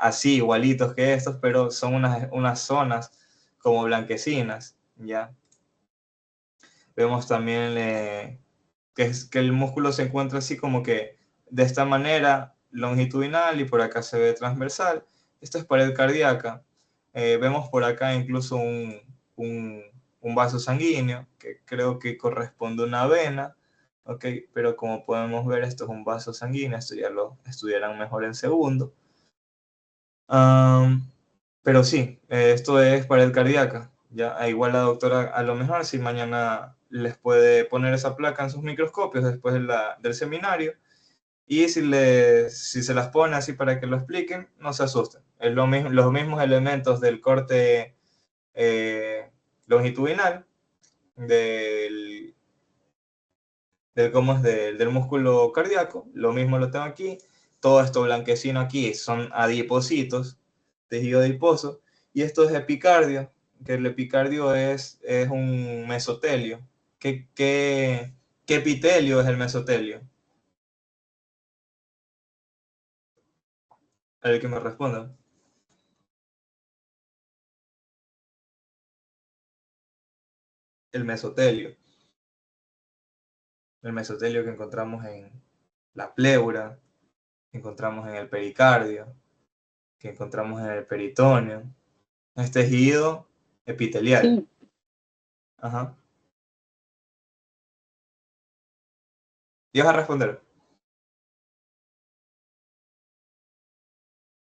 así igualitos que estos, pero son unas zonas como blanquecinas, ¿ya? Vemos también que el músculo se encuentra así como que de esta manera longitudinal y por acá se ve transversal. Esto es pared cardíaca. Vemos por acá incluso un vaso sanguíneo que creo que corresponde a una vena, ¿ok? Pero como podemos ver, esto es un vaso sanguíneo, esto ya lo estudiarán mejor en segundo. Pero sí, esto es pared cardíaca. Ya, igual la doctora, a lo mejor si mañana les puede poner esa placa en sus microscopios después del seminario, y si se las pone así para que lo expliquen, no se asusten. Es los mismos elementos del corte longitudinal, del, del músculo cardíaco, lo mismo lo tengo aquí. Todo esto blanquecino aquí son adipocitos, tejido adiposo, y esto es epicardio, que el epicardio es un mesotelio. ¿Qué epitelio es el mesotelio? A ver que me responda. El mesotelio. El mesotelio que encontramos en la pleura, que encontramos en el pericardio, que encontramos en el peritoneo. Es tejido epitelial. Sí. Ajá. ¿Y vas a responder?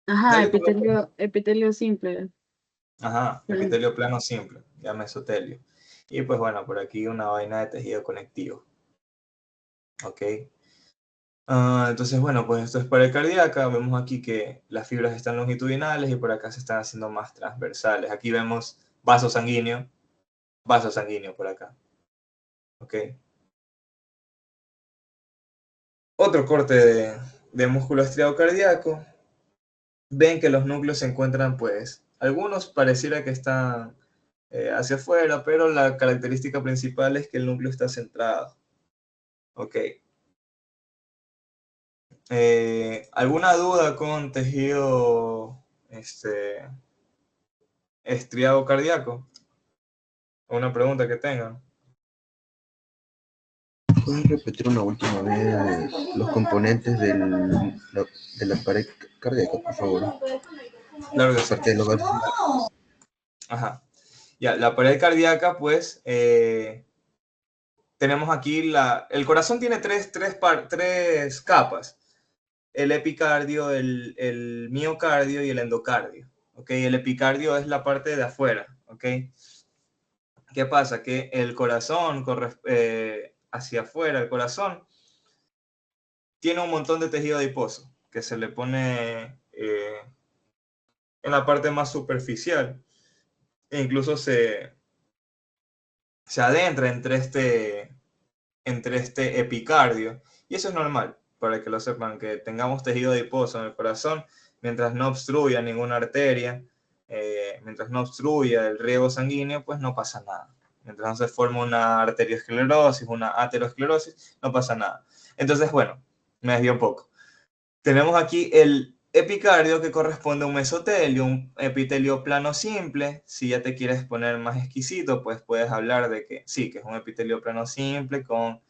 Ajá, Dale, epitelio simple. ajá, Mm. epitelio plano simple, ya mesotelio. Y pues bueno, por aquí una vaina de tejido conectivo. Ok. Entonces, bueno, pues esto es pared cardíaca. Vemos aquí que las fibras están longitudinales y por acá se están haciendo más transversales. Aquí vemos vaso sanguíneo por acá. Ok. Otro corte de músculo estriado cardíaco. Ven que los núcleos se encuentran, pues, algunos pareciera que están hacia afuera, pero la característica principal es que el núcleo está centrado. Ok. ¿Alguna duda con tejido estriado cardíaco? ¿Una pregunta que tengan? ¿Puedes repetir una última vez los componentes de la pared cardíaca, por favor? Claro que sí. Aparte de lo que... Ajá. Ya, la pared cardíaca, pues, tenemos aquí el corazón tiene tres capas. El epicardio, el miocardio y el endocardio. ¿Ok? El epicardio es la parte de afuera. ¿Ok? ¿Qué pasa? Que el corazón, hacia afuera, el corazón, tiene un montón de tejido adiposo que se le pone en la parte más superficial. E incluso se adentra entre este epicardio. Y eso es normal, para que lo sepan, que tengamos tejido adiposo en el corazón, mientras no obstruya ninguna arteria, mientras no obstruya el riego sanguíneo, pues no pasa nada. Mientras no se forma una arteriosclerosis, una aterosclerosis, no pasa nada. Entonces, bueno, me desvío un poco. Tenemos aquí el epicardio que corresponde a un mesotelio, un epitelio plano simple. Si ya te quieres poner más exquisito, pues puedes hablar de que sí, que es un epitelio plano simple con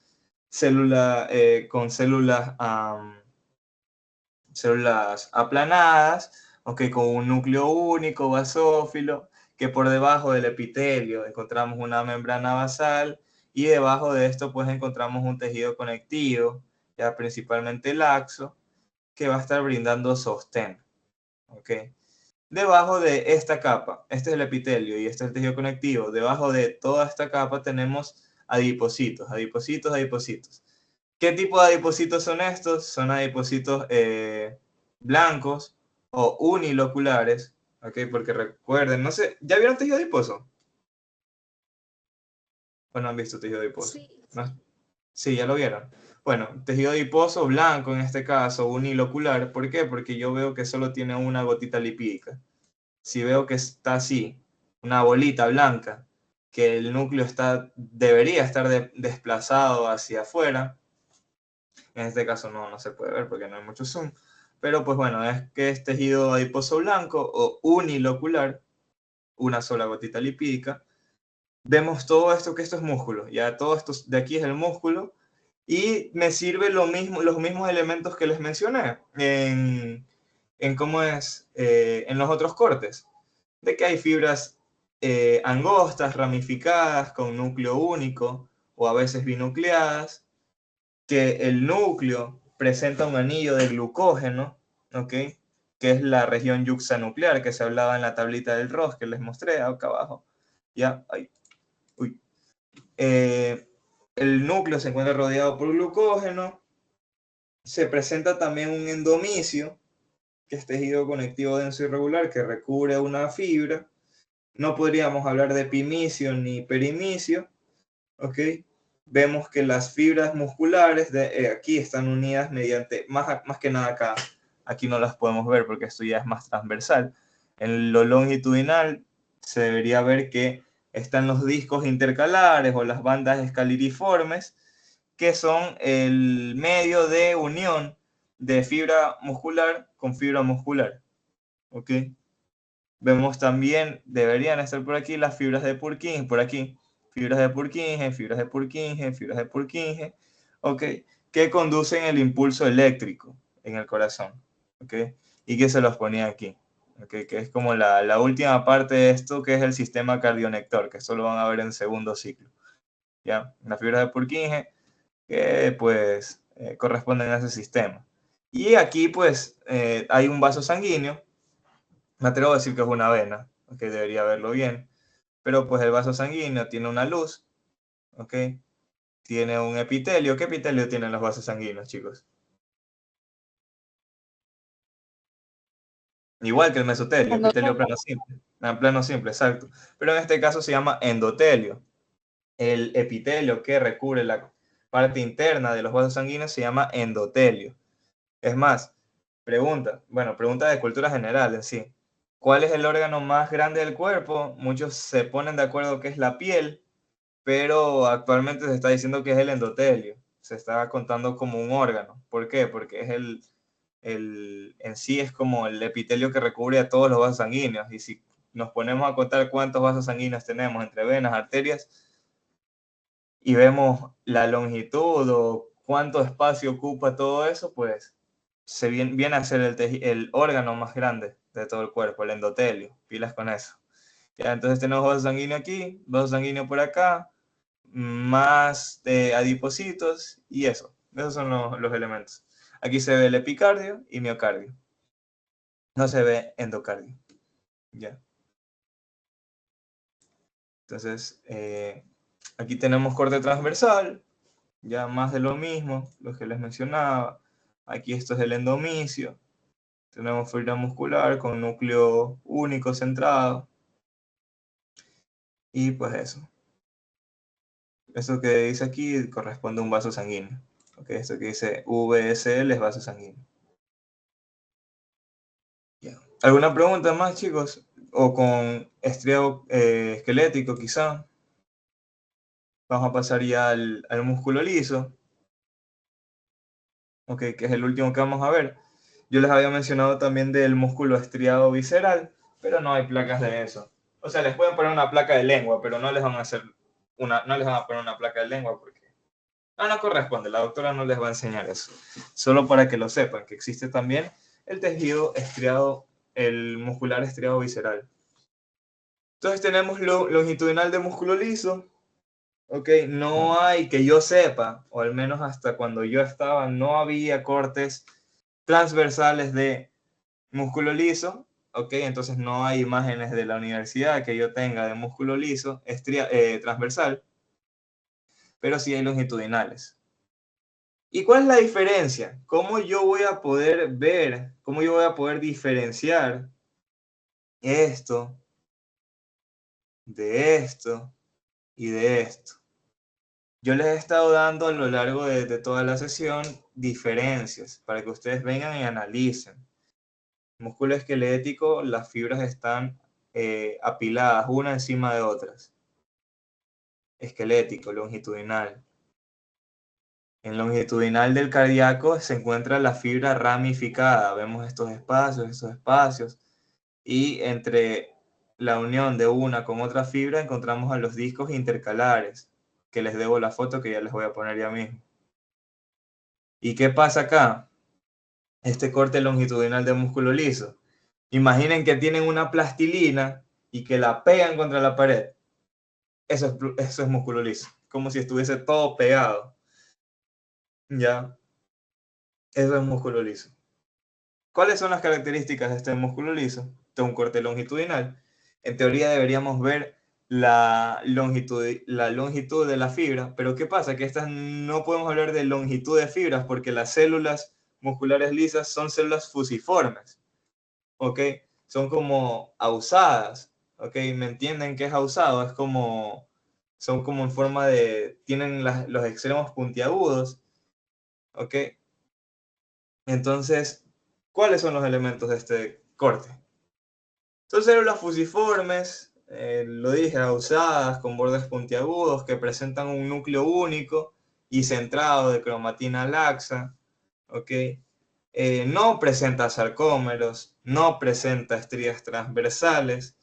células aplanadas, okay, con un núcleo único, basófilo, que por debajo del epitelio encontramos una membrana basal y debajo de esto pues encontramos un tejido conectivo, ya principalmente laxo, que va a estar brindando sostén. Okay. Debajo de esta capa, este es el epitelio y este es el tejido conectivo, debajo de toda esta capa tenemos adipocitos. ¿Qué tipo de adipocitos son estos? Son adipocitos blancos o uniloculares, ¿ok? Porque recuerden, no sé, ¿ya vieron tejido adiposo? ¿O no han visto tejido adiposo? Sí. ¿No? Sí, ya lo vieron. Bueno, tejido adiposo blanco en este caso, unilocular. ¿Por qué? Porque yo veo que solo tiene una gotita lipídica. Si veo que está así, una bolita blanca, que el núcleo debería estar desplazado hacia afuera, en este caso no se puede ver porque no hay mucho zoom, pero pues bueno, es que es tejido adiposo blanco o unilocular, una sola gotita lipídica. Vemos todo esto, que esto es músculo, ya todo esto de aquí es el músculo, y me sirve los mismos elementos que les mencioné en cómo es en los otros cortes, de que hay fibras angostas, ramificadas, con núcleo único, o a veces binucleadas, que el núcleo presenta un anillo de glucógeno, ¿ok? Que que es la región yuxtanuclear que se hablaba en la tablita del ROS que les mostré acá abajo. Ya, ahí. Uy. El núcleo se encuentra rodeado por glucógeno. Se presenta también un endomicio, que es tejido conectivo denso irregular que recubre una fibra. No podríamos hablar de epimicio ni perimicio, ¿ok? Vemos que las fibras musculares de aquí están unidas mediante, más que nada acá, aquí no las podemos ver porque esto ya es más transversal. En lo longitudinal se debería ver que están los discos intercalares o las bandas escaliriformes, que son el medio de unión de fibra muscular con fibra muscular, ¿ok? Vemos también, deberían estar por aquí las fibras de Purkinje, por aquí, fibras de Purkinje, fibras de Purkinje, fibras de Purkinje, ¿ok? Que conducen el impulso eléctrico en el corazón, ¿ok? Y que se los ponía aquí, ¿ok? Que es como la última parte de esto, que es el sistema cardionector, que esto lo van a ver en segundo ciclo, ¿ya? Las fibras de Purkinje, que pues corresponden a ese sistema. Y aquí pues hay un vaso sanguíneo. Me atrevo a decir que es una vena, ok, debería verlo bien, pero pues el vaso sanguíneo tiene una luz, ok, tiene un epitelio. ¿Qué epitelio tienen los vasos sanguíneos, chicos? Igual que el mesotelio, epitelio plano simple. Plano simple, exacto. Pero en este caso se llama endotelio. El epitelio que recubre la parte interna de los vasos sanguíneos se llama endotelio. Es más, pregunta de cultura general en sí. ¿Cuál es el órgano más grande del cuerpo? Muchos se ponen de acuerdo que es la piel, pero actualmente se está diciendo que es el endotelio. Se está contando como un órgano. ¿Por qué? Porque es en sí es como el epitelio que recubre a todos los vasos sanguíneos. Y si nos ponemos a contar cuántos vasos sanguíneos tenemos entre venas, arterias, y vemos la longitud o cuánto espacio ocupa todo eso, pues viene a ser el órgano más grande de todo el cuerpo, el endotelio. Pilas con eso. Ya, entonces tenemos vaso sanguíneo aquí, vaso sanguíneo por acá, más adipocitos y eso. Esos son los elementos. Aquí se ve el epicardio y miocardio. No se ve endocardio. Ya. Entonces, aquí tenemos corte transversal, ya más de lo mismo, lo que les mencionaba. Aquí esto es el endomicio. Tenemos fibra muscular con núcleo único centrado. Y pues eso. Eso que dice aquí corresponde a un vaso sanguíneo. Okay, esto que dice VSL es vaso sanguíneo. Yeah. ¿Alguna pregunta más, chicos? O con estriado esquelético, quizá. Vamos a pasar ya al músculo liso. Ok, que es el último que vamos a ver. Yo les había mencionado también del músculo estriado visceral, pero no hay placas de eso. O sea, les pueden poner una placa de lengua, pero no les van a hacer no les van a poner una placa de lengua porque no corresponde, la doctora no les va a enseñar eso. Solo para que lo sepan, que existe también el tejido estriado, el muscular estriado visceral. Entonces tenemos lo longitudinal de músculo liso. Ok, no hay, que yo sepa, o al menos hasta cuando yo estaba, no había cortes transversales de músculo liso. Ok, entonces no hay imágenes de la universidad que yo tenga de músculo liso transversal, pero sí hay longitudinales. ¿Y cuál es la diferencia? ¿Cómo yo voy a poder ver, cómo yo voy a poder diferenciar esto de esto y de esto? Yo les he estado dando a lo largo de toda la sesión diferencias para que ustedes vengan y analicen. Músculo esquelético, las fibras están apiladas una encima de otras. Esquelético, longitudinal. En longitudinal del cardíaco se encuentra la fibra ramificada. Vemos estos espacios. Y entre la unión de una con otra fibra encontramos a los discos intercalares, que les debo la foto que ya les voy a poner ya mismo. ¿Y qué pasa acá? Este corte longitudinal de músculo liso. Imaginen que tienen una plastilina y que la pegan contra la pared. Eso es músculo liso. Como si estuviese todo pegado. ¿Ya? Eso es músculo liso. ¿Cuáles son las características de este músculo liso? De un corte longitudinal. En teoría deberíamos ver la longitud de la fibra, pero ¿qué pasa? Que estas no podemos hablar de longitud de fibras porque las células musculares lisas son células fusiformes, ¿ok? Son como ausadas, ¿ok? ¿Me entienden qué es ausado? Es como, son como en forma de, tienen los extremos puntiagudos, ¿ok? Entonces, ¿cuáles son los elementos de este corte? Son células fusiformes, lo dije, ausadas, con bordes puntiagudos, que presentan un núcleo único y centrado de cromatina laxa, ¿ok? No presenta sarcómeros, no presenta estrías transversales.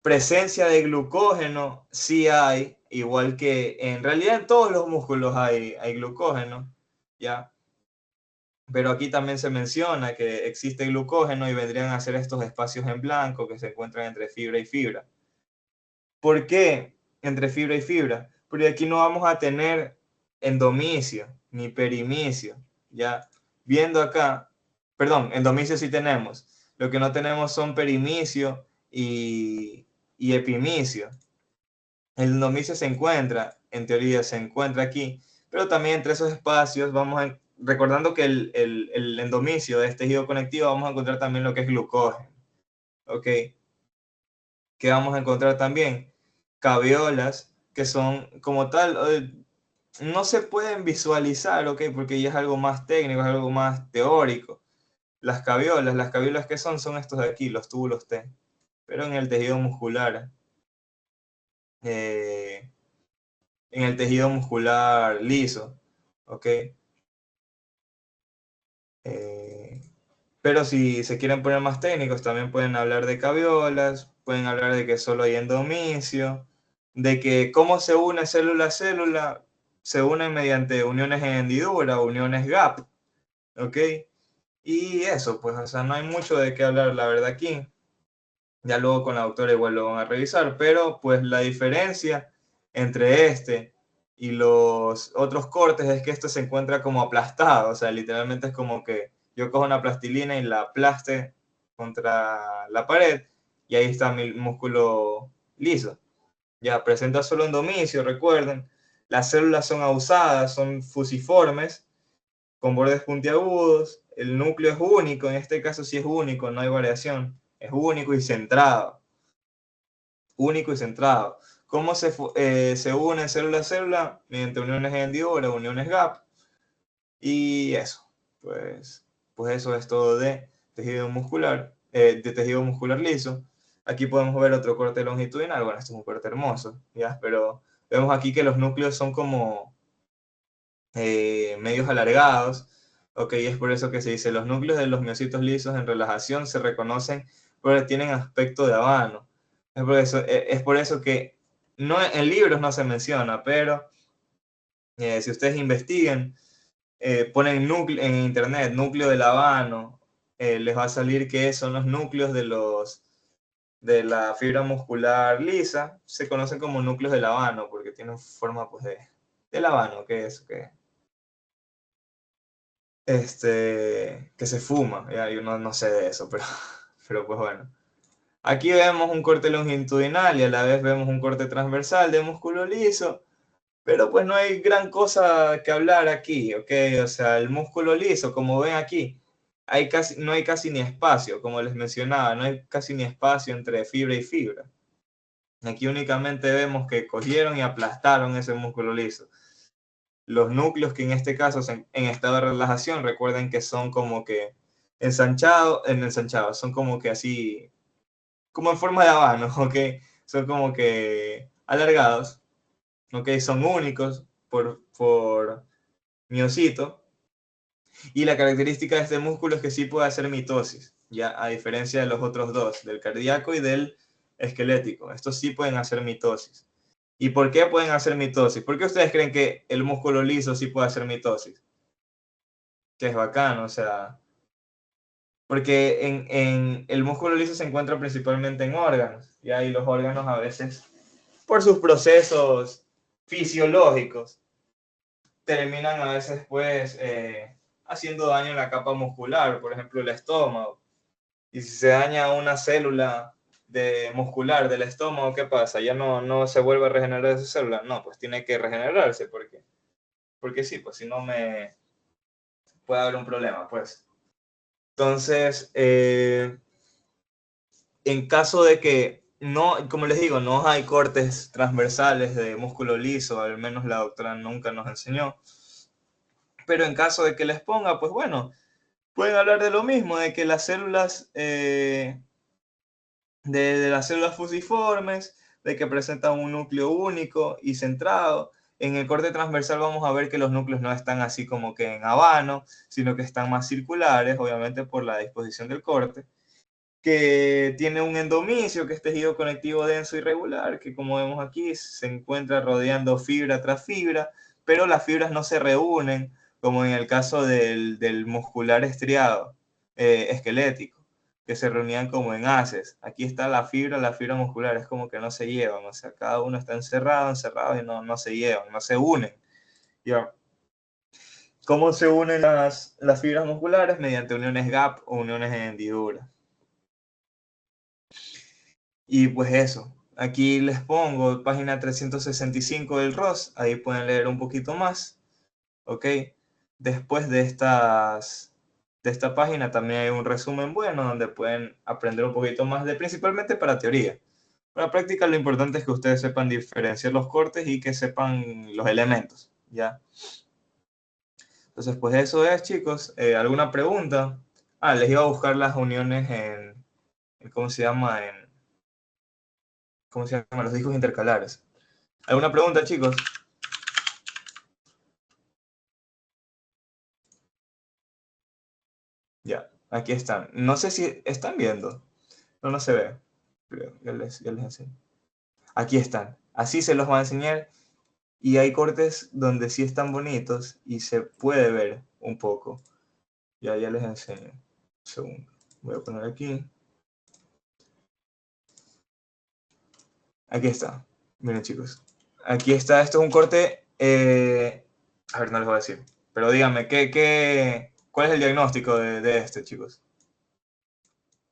Presencia de glucógeno sí hay, igual que en realidad en todos los músculos hay glucógeno, ¿ya? Pero aquí también se menciona que existe glucógeno y vendrían a ser estos espacios en blanco que se encuentran entre fibra y fibra. ¿Por qué entre fibra y fibra? Porque aquí no vamos a tener endomicio ni perimicio, ¿ya? Viendo acá, perdón, endomicio sí tenemos. Lo que no tenemos son perimicio y epimicio. El endomicio se encuentra, en teoría se encuentra aquí, pero también entre esos espacios vamos a, recordando que el endomicio de este tejido conectivo, vamos a encontrar también lo que es glucógeno, ¿ok? Que vamos a encontrar también caveolas, que son como tal, no se pueden visualizar, ¿ok? Porque ya es algo más técnico, es algo más teórico. Las caviolas que son estos de aquí, los túbulos T, pero eh, en el tejido muscular liso, ¿ok? Pero si se quieren poner más técnicos, también pueden hablar de caviolas, pueden hablar de que solo hay endomicio, de que cómo se une célula a célula, se unen mediante uniones en hendidura, uniones gap, ¿ok? Y eso, pues, o sea, no hay mucho de qué hablar, la verdad, aquí. Ya luego con la autora igual lo van a revisar, pero pues la diferencia entre este y los otros cortes es que este se encuentra como aplastado, o sea, literalmente es como que yo cojo una plastilina y la aplaste contra la pared y ahí está mi músculo liso. Ya presenta solo endomicio, recuerden, las células son ausadas, son fusiformes, con bordes puntiagudos, el núcleo es único, en este caso sí es único, no hay variación, es único y centrado. Único y centrado. ¿Cómo se une célula a célula? Mediante uniones en hendidura, uniones gap. Y eso, pues eso es todo de tejido muscular liso. Aquí podemos ver otro corte longitudinal. Bueno, este es un corte hermoso, ¿ya? Pero vemos aquí que los núcleos son como medios alargados. Ok, es por eso que se dice, los núcleos de los miocitos lisos en relajación se reconocen porque tienen aspecto de habano. Es por eso que no, en libros no se menciona, pero si ustedes investiguen, ponen en internet núcleo del habano, les va a salir que son los núcleos de la fibra muscular lisa. Se conocen como núcleos del habano porque tienen forma pues del habano, que es que se fuma. Ya, yo no sé de eso, pero pues bueno. Aquí vemos un corte longitudinal y a la vez vemos un corte transversal de músculo liso, pero pues no hay gran cosa que hablar aquí, ¿ok? O sea, el músculo liso, como ven aquí, no hay casi ni espacio, como les mencionaba, no hay casi ni espacio entre fibra y fibra. Aquí únicamente vemos que cogieron y aplastaron ese músculo liso. Los núcleos que en este caso en estado de relajación, recuerden que son como que ensanchados, son como que así como en forma de habano, ¿ok? Son como que alargados, ¿ok? Son únicos por miocito. Y la característica de este músculo es que sí puede hacer mitosis, ya a diferencia de los otros dos, del cardíaco y del esquelético. Estos sí pueden hacer mitosis. ¿Y por qué pueden hacer mitosis? ¿Por qué ustedes creen que el músculo liso sí puede hacer mitosis? Que es bacano, o sea, porque en el músculo liso se encuentra principalmente en órganos, y ahí los órganos a veces, por sus procesos fisiológicos, terminan a veces pues haciendo daño en la capa muscular, por ejemplo, el estómago. Y si se daña una célula muscular del estómago, ¿qué pasa? ¿Ya no se vuelve a regenerar esa célula? No, pues tiene que regenerarse, porque sí, pues si no puede haber un problema, pues. Entonces, en caso de que no, como les digo, no hay cortes transversales de músculo liso, al menos la doctora nunca nos enseñó, pero en caso de que les ponga, pues bueno, pueden hablar de lo mismo, de que las células, de las células fusiformes, de que presentan un núcleo único y centrado. En el corte transversal vamos a ver que los núcleos no están así como que en habano, sino que están más circulares, obviamente por la disposición del corte, que tiene un endomisio, que es tejido conectivo denso y regular, que como vemos aquí se encuentra rodeando fibra tras fibra, pero las fibras no se reúnen, como en el caso del muscular estriado esquelético, que se reunían como en haces. Aquí está la fibra muscular, es como que no se llevan, o sea, cada uno está encerrado y no se llevan, no se unen. ¿Ya? ¿Cómo se unen las fibras musculares? Mediante uniones gap o uniones en hendidura. Y pues eso, aquí les pongo página 365 del ROS, ahí pueden leer un poquito más, ¿ok? Después de esta página también hay un resumen bueno donde pueden aprender un poquito más principalmente para teoría. Para práctica lo importante es que ustedes sepan diferenciar los cortes y que sepan los elementos, ¿ya? Entonces, pues eso es, chicos. ¿Alguna pregunta? Les iba a buscar las uniones ¿cómo se llama? ¿Cómo se llama? Los discos intercalares. ¿Alguna pregunta, chicos? Ya, aquí están. No sé si están viendo. No se ve. Creo, ya les enseño. Aquí están. Así se los va a enseñar. Y hay cortes donde sí están bonitos y se puede ver un poco. Ya les enseño. Un segundo. Voy a poner aquí. Aquí está. Miren, chicos. Aquí está. Esto es un corte. A ver, no les voy a decir. Pero díganme, ¿cuál es el diagnóstico de este, chicos?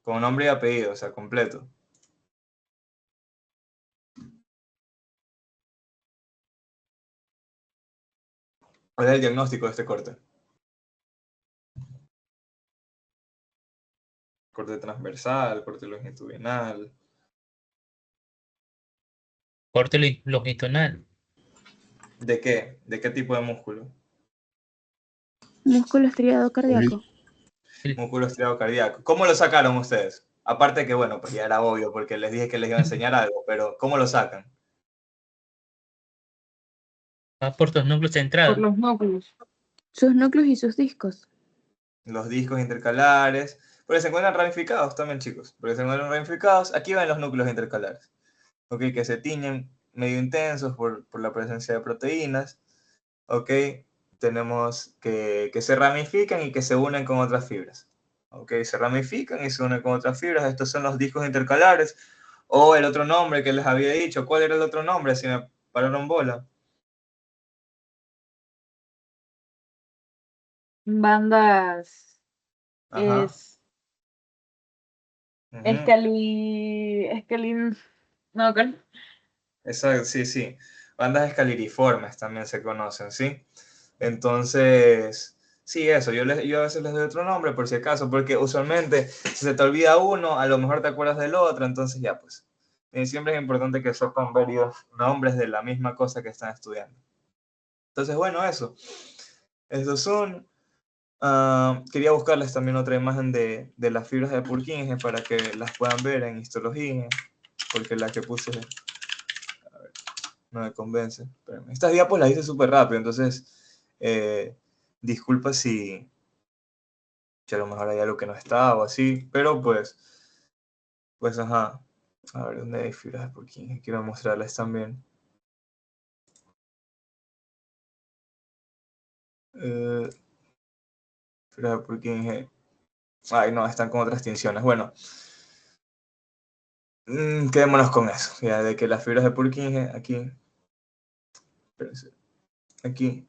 Con nombre y apellido, o sea, completo. ¿Cuál es el diagnóstico de este corte? Corte transversal, corte longitudinal. Corte longitudinal. ¿De qué? ¿De qué tipo de músculo? Músculo estriado cardíaco. Músculo estriado cardíaco. ¿Cómo lo sacaron ustedes? Aparte que, bueno, pues ya era obvio porque les dije que les iba a enseñar algo, pero ¿cómo lo sacan? Va por tus núcleos Por centrados. los núcleos. Sus núcleos y sus discos. Los discos intercalares, porque se encuentran ramificados también, chicos, porque se encuentran ramificados. Aquí van los núcleos intercalares, ¿ok? Que se tiñen medio intensos por la presencia de proteínas, ¿ok? Tenemos que se ramifican y que se unen con otras fibras, ¿ok? Se ramifican y se unen con otras fibras. Estos son los discos intercalares, o el otro nombre que les había dicho. ¿Cuál era el otro nombre? Si me pararon bola. Bandas. Ajá. Es. Ujú. No, ¿cuál? Exacto, sí, sí. Bandas escaliriformes también se conocen, ¿sí? Entonces, sí, eso. Yo a veces les doy otro nombre por si acaso, porque usualmente si se te olvida uno, a lo mejor te acuerdas del otro, entonces ya pues. Siempre es importante que sepan varios nombres de la misma cosa que están estudiando. Entonces, bueno, eso. Estos son. Quería buscarles también otra imagen de las fibras de Purkinje para que las puedan ver en histología, porque la que puse no me convence. Espérame. Estas diapos las hice súper rápido, entonces disculpa si a lo mejor hay algo que no está o así, pero pues ajá. A ver, ¿dónde hay fibras de Purkinje? Quiero mostrarles también. Eh, Fibras de Purkinje. Ay, no, están con otras tinciones. Bueno, quedémonos con eso, ya, de que las fibras de Purkinje aquí, espérense, aquí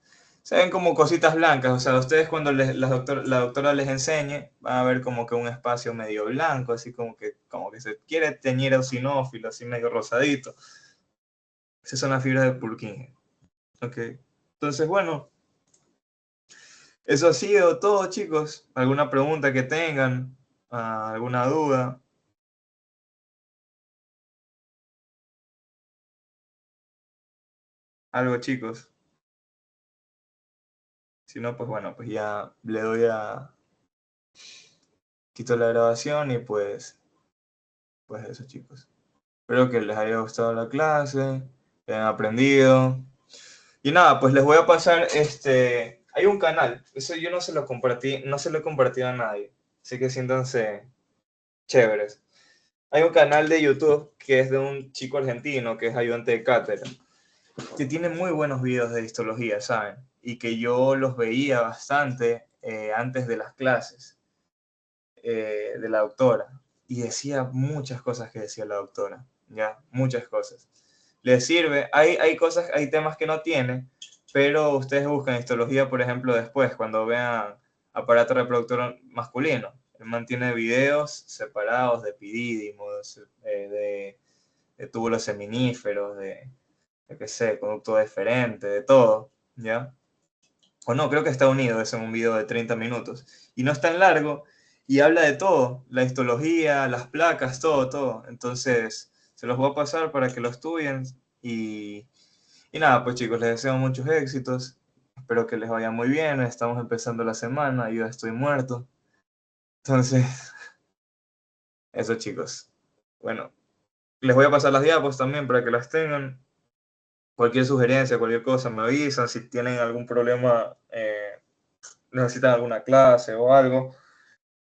se ven como cositas blancas, o sea, ustedes cuando la doctora les enseñe, van a ver como que un espacio medio blanco, así como que se quiere teñir eosinófilo, así medio rosadito. Esas son las fibras de Purkinje. Ok. Entonces, bueno, eso ha sido todo, chicos. ¿Alguna pregunta que tengan? ¿Alguna duda? Algo, chicos. Si no, pues bueno, pues ya le doy a... Quito la grabación y pues eso, chicos. Espero que les haya gustado la clase, que hayan aprendido. Y nada, pues les voy a pasar hay un canal, eso yo no se lo compartí, no se lo he compartido a nadie, así que siéntanse chéveres. Hay un canal de YouTube que es de un chico argentino que es ayudante de cátedra, que tiene muy buenos videos de histología, ¿saben? Y que yo los veía bastante antes de las clases de la doctora. Y decía muchas cosas que decía la doctora, ¿ya? Muchas cosas. Les sirve, hay cosas, hay temas que no tiene, pero ustedes buscan histología, por ejemplo, después, cuando vean aparato reproductor masculino. Él mantiene videos separados de epidídimos, de túbulos seminíferos, de qué sé, conducto deferente, de todo, ¿ya? O no, creo que está unido, es en un video de 30 minutos. Y no es tan largo y habla de todo, la histología, las placas, todo, todo. Entonces, se los voy a pasar para que lo estudien y nada, pues chicos, les deseo muchos éxitos. Espero que les vaya muy bien. Estamos empezando la semana, yo ya estoy muerto. Entonces, eso chicos. Bueno, les voy a pasar las diapos también para que las tengan. Cualquier sugerencia, cualquier cosa, me avisan. Si tienen algún problema, necesitan alguna clase o algo,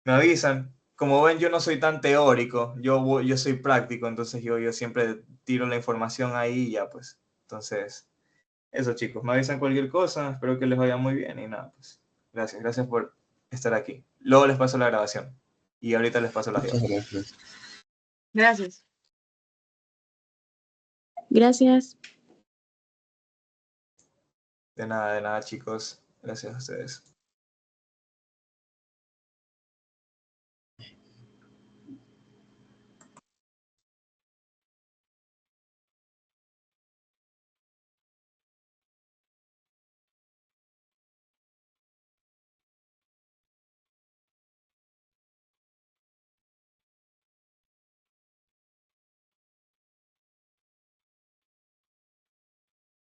me avisan. Como ven, yo no soy tan teórico, yo soy práctico, entonces yo siempre tiro la información ahí y ya pues. Entonces, eso chicos, me avisan cualquier cosa, espero que les vaya muy bien y nada, pues. Gracias por estar aquí. Luego les paso la grabación y ahorita les paso las Muchas diapositivas. gracias. Gracias. Gracias. De nada chicos, gracias a ustedes.